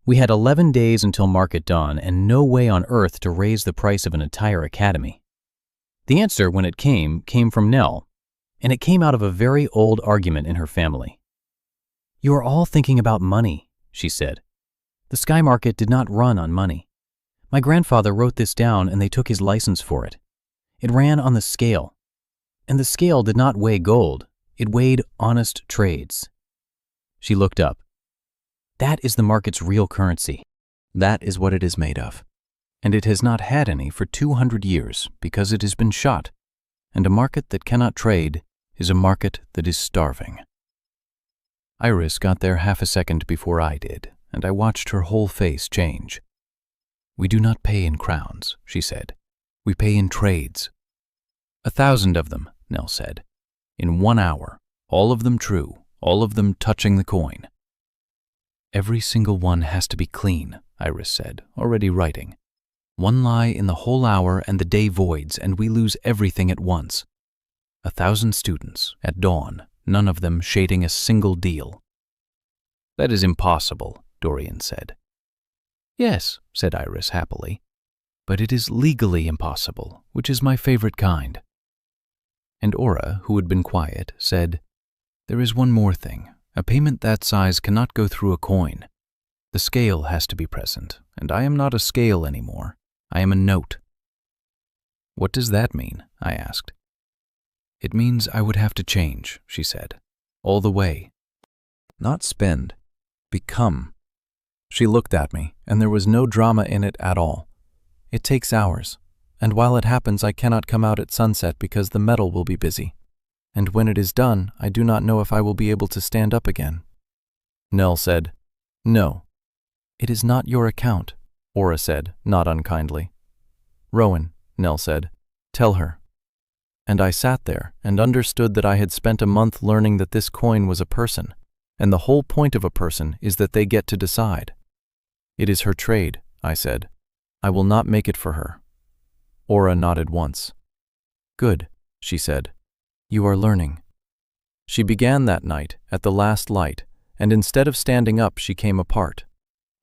We had 11 days until market dawn and no way on earth to raise the price of an entire academy. The answer, when it came from Nell, and it came out of a very old argument in her family. "You are all thinking about money," she said. "The Sky Market did not run on money. My grandfather wrote this down and they took his license for it. It ran on the scale. And the scale did not weigh gold, it weighed honest trades." She looked up. "That is the market's real currency. That is what it is made of. And it has not had any for 200 years because it has been shot. And a market that cannot trade is a market that is starving." Iris got there half a second before I did, and I watched her whole face change. "We do not pay in crowns," she said. "We pay in trades." 1,000 of them, Nell said. "In 1 hour, all of them true, all of them touching the coin." "Every single one has to be clean," Iris said, already writing. "One lie in the whole hour and the day voids, and we lose everything at once. 1,000 students, at dawn, none of them shading a single deal." "That is impossible," Dorian said. "Yes," said Iris happily. "But it is legally impossible, which is my favorite kind." And Aura, who had been quiet, said, "There is one more thing. A payment that size cannot go through a coin. The scale has to be present, and I am not a scale anymore. I am a note." "What does that mean?" I asked. "It means I would have to change," she said. "All the way." "Not spend. Become." She looked at me, and there was no drama in it at all. "It takes hours.
and while it happens I cannot come out at sunset because the metal will be busy. And when it is done, I do not know if I will be able to stand up again." Nell said, "No, it is not your account," Aura said, not unkindly. "Rowan," Nell said, "tell her." And I sat there and understood that I had spent a month learning that this coin was a person, and the whole point of a person is that they get to decide. "It is her trade," I said. "I will not make it for her." Aura nodded once. "Good," she said. "You are learning." She began that night at the last light, and instead of standing up, she came apart.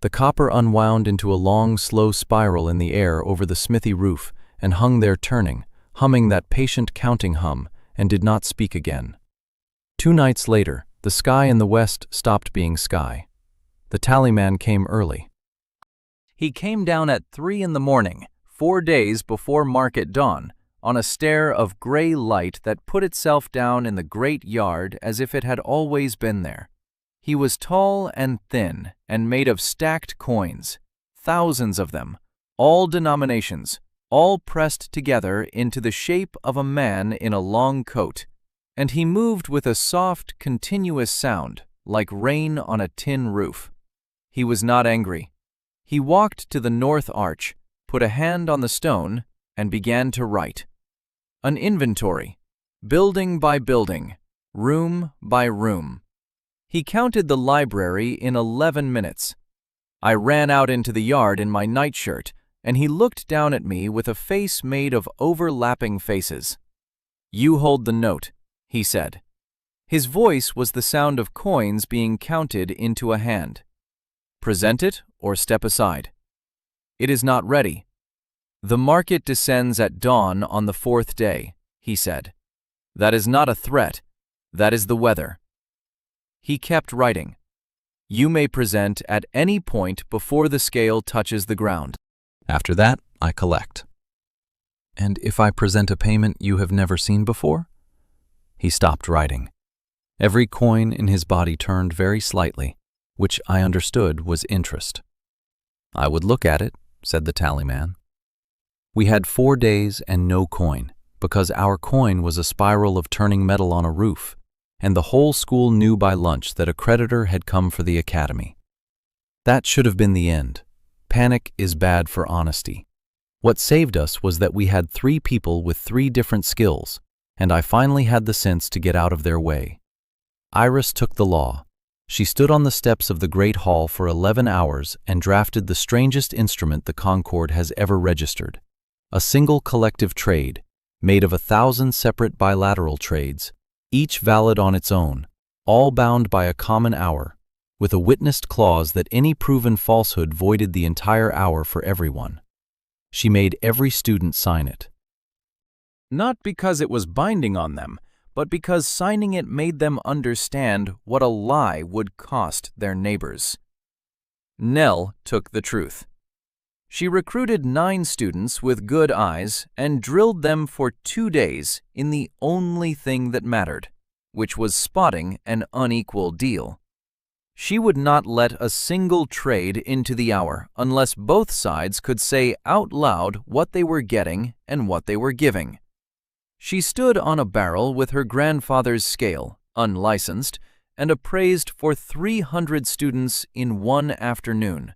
The copper unwound into a long, slow spiral in the air over the smithy roof and hung there turning, humming that patient counting hum, and did not speak again. 2 nights later, the sky in the west stopped being sky. The tallyman came early.
He came down at 3 in the morning, 4 days before market dawn, on a stair of gray light that put itself down in the great yard as if it had always been there. He was tall and thin and made of stacked coins, thousands of them, all denominations, all pressed together into the shape of a man in a long coat, and he moved with a soft, continuous sound, like rain on a tin roof. He was not angry. He walked to the north arch, put a hand on the stone, and began to write. An inventory, building by building, room by room. He counted the library in 11 minutes. I ran out into the yard in my nightshirt, and he looked down at me with a face made of overlapping faces. "You hold the note," he said. His voice was the sound of coins being counted into a hand. "Present it or step aside. It is not ready. The market descends at dawn on the 4th day," he said. "That is not a threat. That is the weather." He kept writing. "You may present at any point before the scale touches the ground.
After that, I collect."
"And if I present a payment you have never seen before?" He stopped writing. Every coin in his body turned very slightly, which I understood was interest. "I would look at it," said the tallyman. We had 4 days and no coin, because our coin was a spiral of turning metal on a roof, and the whole school knew by lunch that a creditor had come for the academy. That should have been the end. Panic is bad for honesty. What saved us was that we had 3 people with 3 different skills, and I finally had the sense to get out of their way. Iris took the law. She stood on the steps of the Great Hall for 11 hours and drafted the strangest instrument the Concord has ever registered. A single collective trade, made of 1,000 separate bilateral trades, each valid on its own, all bound by a common hour, with a witnessed clause that any proven falsehood voided the entire hour for everyone. She made every student sign it.
Not because it was binding on them, but because signing it made them understand what a lie would cost their neighbors. Nell took the truth. She recruited 9 students with good eyes and drilled them for 2 days in the only thing that mattered, which was spotting an unequal deal. She would not let a single trade into the hour unless both sides could say out loud what they were getting and what they were giving. She stood on a barrel with her grandfather's scale, unlicensed, and appraised for 300 students in 1 afternoon,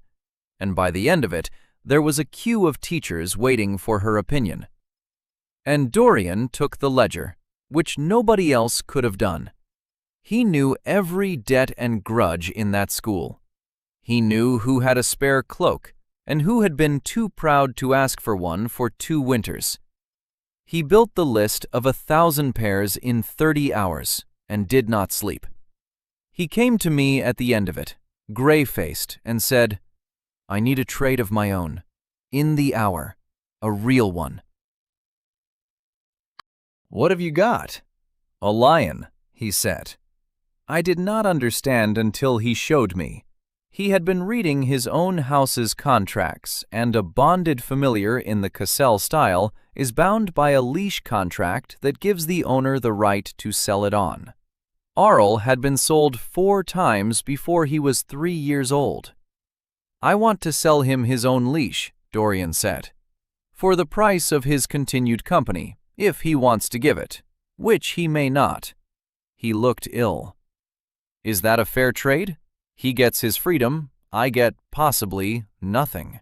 and by the end of it, there was a queue of teachers waiting for her opinion. And Dorian took the ledger, which nobody else could have done. He knew every debt and grudge in that school. He knew who had a spare cloak and who had been too proud to ask for one for 2 winters. He built the list of 1,000 pairs in 30 hours and did not sleep. He came to me at the end of it, gray-faced, and said, "I need a trade of my own, in the hour, a real one." "What have you got?" "A lion," he said. I did not understand until he showed me. He had been reading his own house's contracts, and a bonded familiar in the Cassell style is bound by a leash contract that gives the owner the right to sell it on. Arl had been sold 4 times before he was 3 years old. "I want to sell him his own leash," Dorian said. for the price of his continued company, if he wants to give it, which he may not. He looked ill. Is that a fair trade? He gets his freedom, I get, possibly, nothing.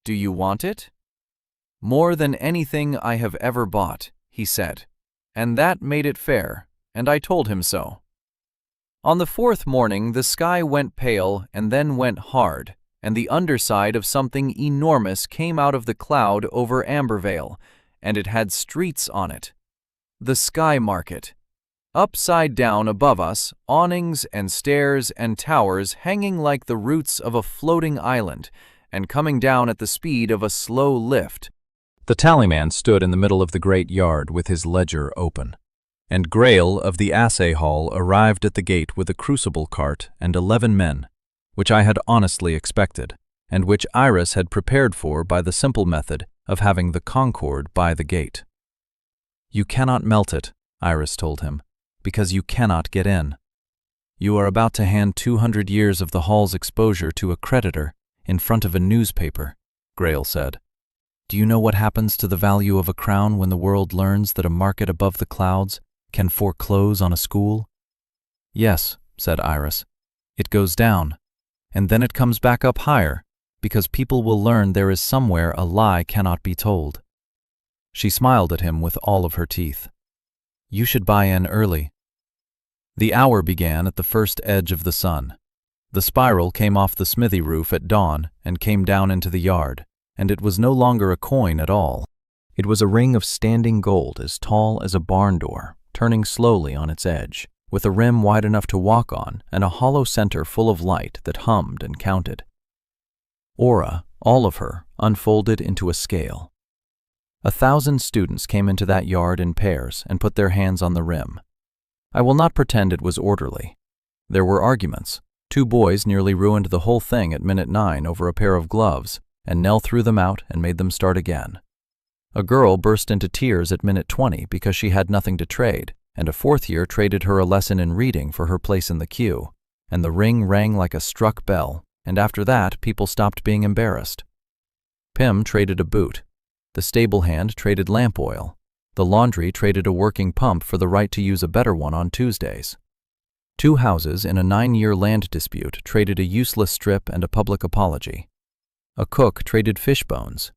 Do you want it? More than anything I have ever bought, he said, and that made it fair, and I told him so. On the fourth morning, the sky went pale and then went hard, and the underside of something enormous came out of the cloud over Ambervale, and it had streets on it. The Sky Market. Upside down above us, awnings and stairs and towers hanging like the roots of a floating island, and coming down at the speed of a slow lift.
The tallyman stood in the middle of the great yard with his ledger open, and Grail of the assay hall arrived at the gate with a crucible cart and 11 men, which I had honestly expected, and which Iris had prepared for by the simple method of having the Concord by the gate. "You cannot melt it," Iris told him, "because you cannot get in. You are about to hand 200 years of the hall's exposure to a creditor in front of a newspaper," Grail said. "Do you know what happens to the value of a crown when the world learns that a market above the clouds can foreclose on a school?" "Yes," said Iris. "It goes down, and then it comes back up higher, because people will learn there is somewhere a lie cannot be told." She smiled at him with all of her teeth. "You should buy in early." The hour began at the first edge of the sun. The spiral came off the smithy roof at dawn and came down into the yard, and it was no longer a coin at all. It was a ring of standing gold as tall as a barn door, turning slowly on its edge, with a rim wide enough to walk on and a hollow center full of light that hummed and counted. Aura, all of her, unfolded into a scale. 1,000 students came into that yard in pairs and put their hands on the rim. I will not pretend it was orderly. There were arguments. 2 boys nearly ruined the whole thing at minute 9 over a pair of gloves, and Nell threw them out and made them start again. A girl burst into tears at minute 20 because she had nothing to trade, and a 4th year traded her a lesson in reading for her place in the queue, and the ring rang like a struck bell, and after that people stopped being embarrassed. Pim traded a boot. The stable hand traded lamp oil. The laundry traded a working pump for the right to use a better one on Tuesdays. 2 houses in a 9-year land dispute traded a useless strip and a public apology. A cook traded fish bones.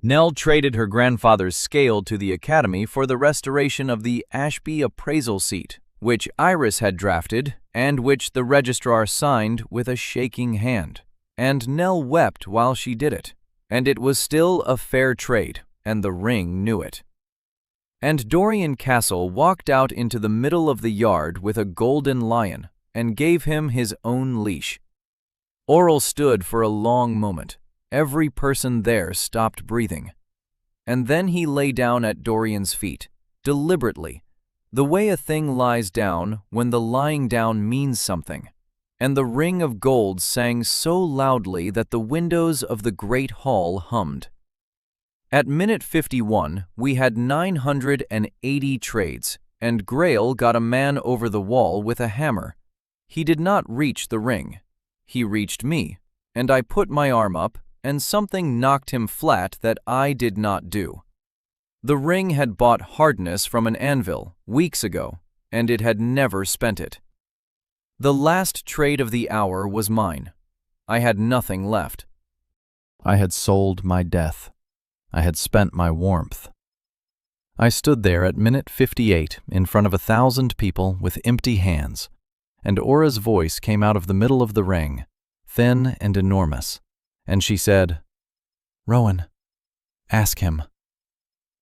Nell traded her grandfather's scale to the academy for the restoration of the Ashby appraisal seat, which Iris had drafted and which the registrar signed with a shaking hand. And Nell wept while she did it. And it was still a fair trade, and the ring knew it. And Dorian Castle walked out into the middle of the yard with a golden lion and gave him his own leash. Oral stood for a long moment. Every person there stopped breathing. And then he lay down at Dorian's feet, deliberately, the way a thing lies down when the lying down means something. And the ring of gold sang so loudly that the windows of the great hall hummed. At minute 51, we had 980 trades, and Grail got a man over the wall with a hammer. He did not reach the ring. He reached me, and I put my arm up, and something knocked him flat that I did not do. The ring had bought hardness from an anvil weeks ago, and it had never spent it. The last trade of the hour was mine. I had nothing left. I had sold my death. I had spent my warmth. I stood there at minute 58 in front of 1,000 people with empty hands, and Aura's voice came out of the middle of the ring, thin and enormous, and she said, "Rowan, ask him."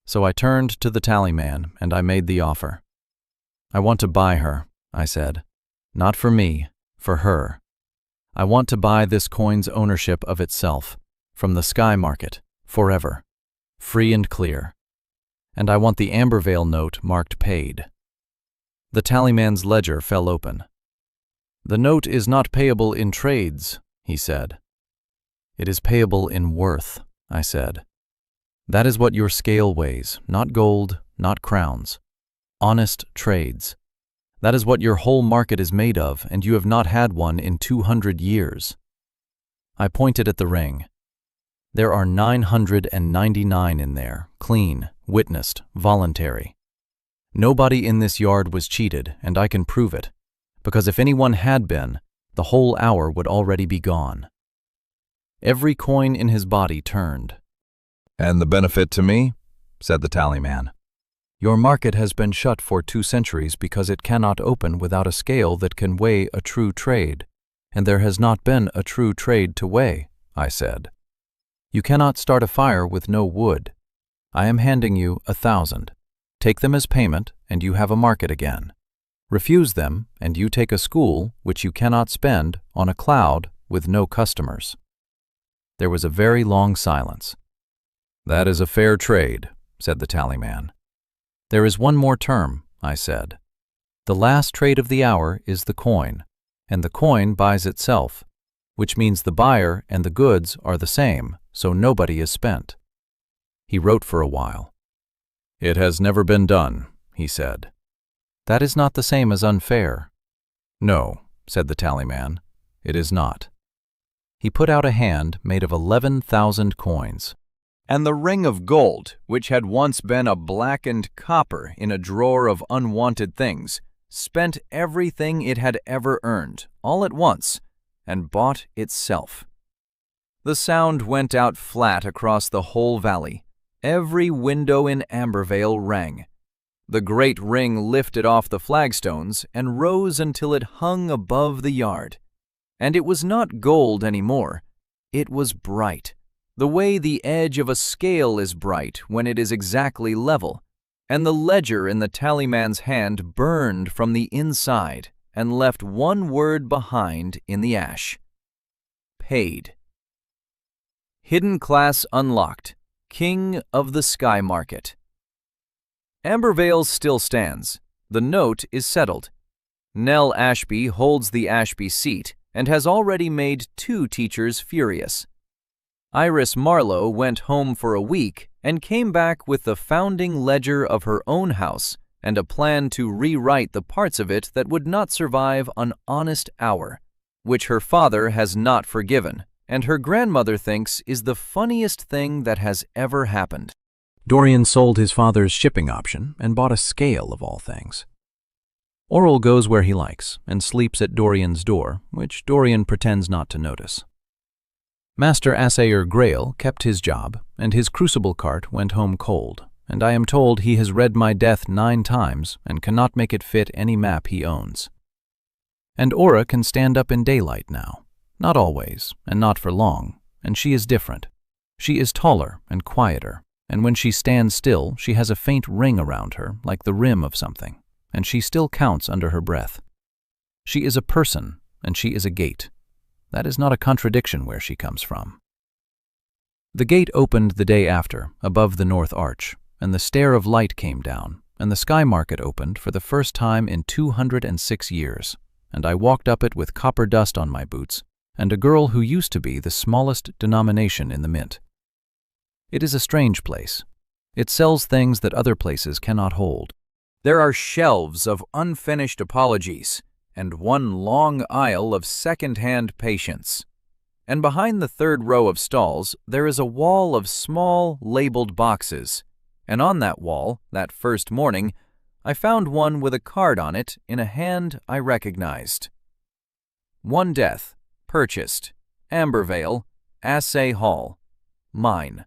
So I turned to the tallyman and I made the offer. "I want to buy her," I said. "Not for me, for her. I want to buy this coin's ownership of itself, from the Sky Market, forever, free and clear. And I want the Ambervale note marked paid." The tallyman's ledger fell open. "The note is not payable in trades," he said. "It is payable in worth," I said. "That is what your scale weighs, not gold, not crowns. Honest trades. That is what your whole market is made of, and you have not had one in 200 years. I pointed at the ring.
There are 999 in there, clean, witnessed, voluntary. Nobody in this yard was cheated, and I can prove it, because if anyone had been, the whole hour would already be gone. Every coin in his body turned.
"And the benefit to me?" said the tallyman.
"Your market has been shut for 2 centuries because it cannot open without a scale that can weigh a true trade, and there has not been a true trade to weigh," I said. "You cannot start a fire with no wood. I am handing you 1,000. Take them as payment, and you have a market again. Refuse them, and you take a school which you cannot spend on a cloud with no customers." There was a very long silence.
"That is a fair trade," said the tallyman.
"There is one more term," I said. "The last trade of the hour is the coin, and the coin buys itself, which means the buyer and the goods are the same, so nobody is spent." He wrote for a while.
"It has never been done," he said.
"That is not the same as unfair."
"No," said the tallyman, "it is not."
He put out a hand made of 11,000 coins.
And the ring of gold, which had once been a blackened copper in a drawer of unwanted things, spent everything it had ever earned, all at once, and bought itself. The sound went out flat across the whole valley. Every window in Ambervale rang. The great ring lifted off the flagstones and rose until it hung above the yard. And it was not gold anymore. It was bright, the way the edge of a scale is bright when it is exactly level, and the ledger in the tallyman's hand burned from the inside and left one word behind in the ash. Paid. Hidden class unlocked. King of the Sky Market. Ambervale still stands. The note is settled. Nell Ashby holds the Ashby seat and has already made 2 teachers furious. Iris Marlowe went home for a week and came back with the founding ledger of her own house and a plan to rewrite the parts of it that would not survive an honest hour, which her father has not forgiven, and her grandmother thinks is the funniest thing that has ever happened.
Dorian sold his father's shipping option and bought a scale of all things. Oral goes where he likes and sleeps at Dorian's door, which Dorian pretends not to notice. Master Assayer Grail kept his job, and his crucible cart went home cold, and I am told he has read my death 9 times and cannot make it fit any map he owns. And Aura can stand up in daylight now. Not always, and not for long, and she is different. She is taller and quieter, and when she stands still, she has a faint ring around her, like the rim of something, and she still counts under her breath. She is a person, and she is a gate. That is not a contradiction where she comes from. The gate opened the day after, above the north arch, and the stair of light came down, and the sky market opened for the first time in 206 years, and I walked up it with copper dust on my boots, and a girl who used to be the smallest denomination in the mint. It is a strange place. It sells things that other places cannot hold.
There are shelves of unfinished apologies and one long aisle of second-hand patience. And behind the 3rd row of stalls, there is a wall of small, labeled boxes. And on that wall, that first morning, I found one with a card on it in a hand I recognized. 1 death. Purchased. Ambervale. Assay Hall. Mine.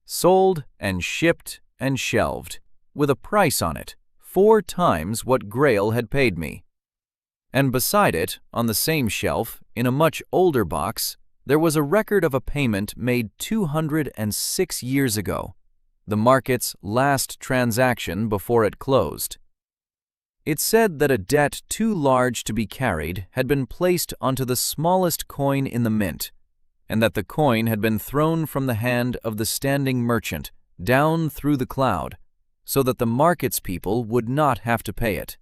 Sold and shipped and shelved, with a price on it, 4 times what Grail had paid me. And beside it, on the same shelf, in a much older box, there was a record of a payment made 206 years ago, the market's last transaction before it closed. It said that a debt too large to be carried had been placed onto the smallest coin in the mint, and that the coin had been thrown from the hand of the standing merchant down through the cloud, so that the market's people would not have to pay it.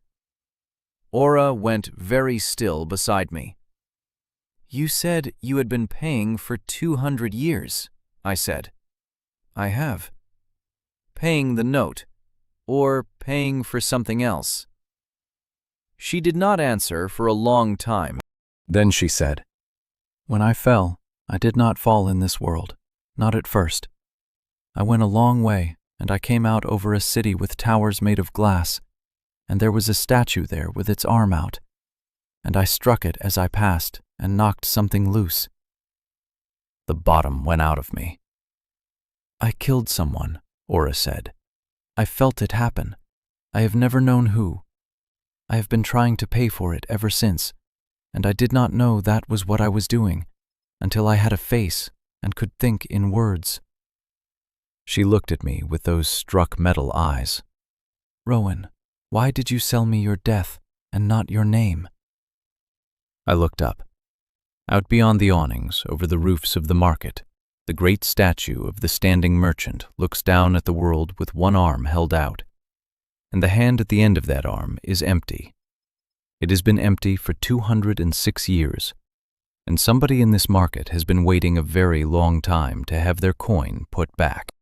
Aura went very still beside me. "You said you had been paying for 200 years, I said. "I have." "Paying the note, or paying for something else?" She did not answer for a long time.
Then she said,
"When I fell, I did not fall in this world. Not at first. I went a long way, and I came out over a city with towers made of glass, and there was a statue there with its arm out, and I struck it as I passed and knocked something loose. The bottom went out of me. I killed someone, Aura said. I felt it happen. I have never known who. I have been trying to pay for it ever since, and I did not know that was what I was doing until I had a face and could think in words.
She looked at me with those struck metal eyes.
Rowan, why did you sell me your death and not your name?
I looked up. Out beyond the awnings, over the roofs of the market, the great statue of the standing merchant looks down at the world with one arm held out, and the hand at the end of that arm is empty. It has been empty for 206 years, and somebody in this market has been waiting a very long time to have their coin put back.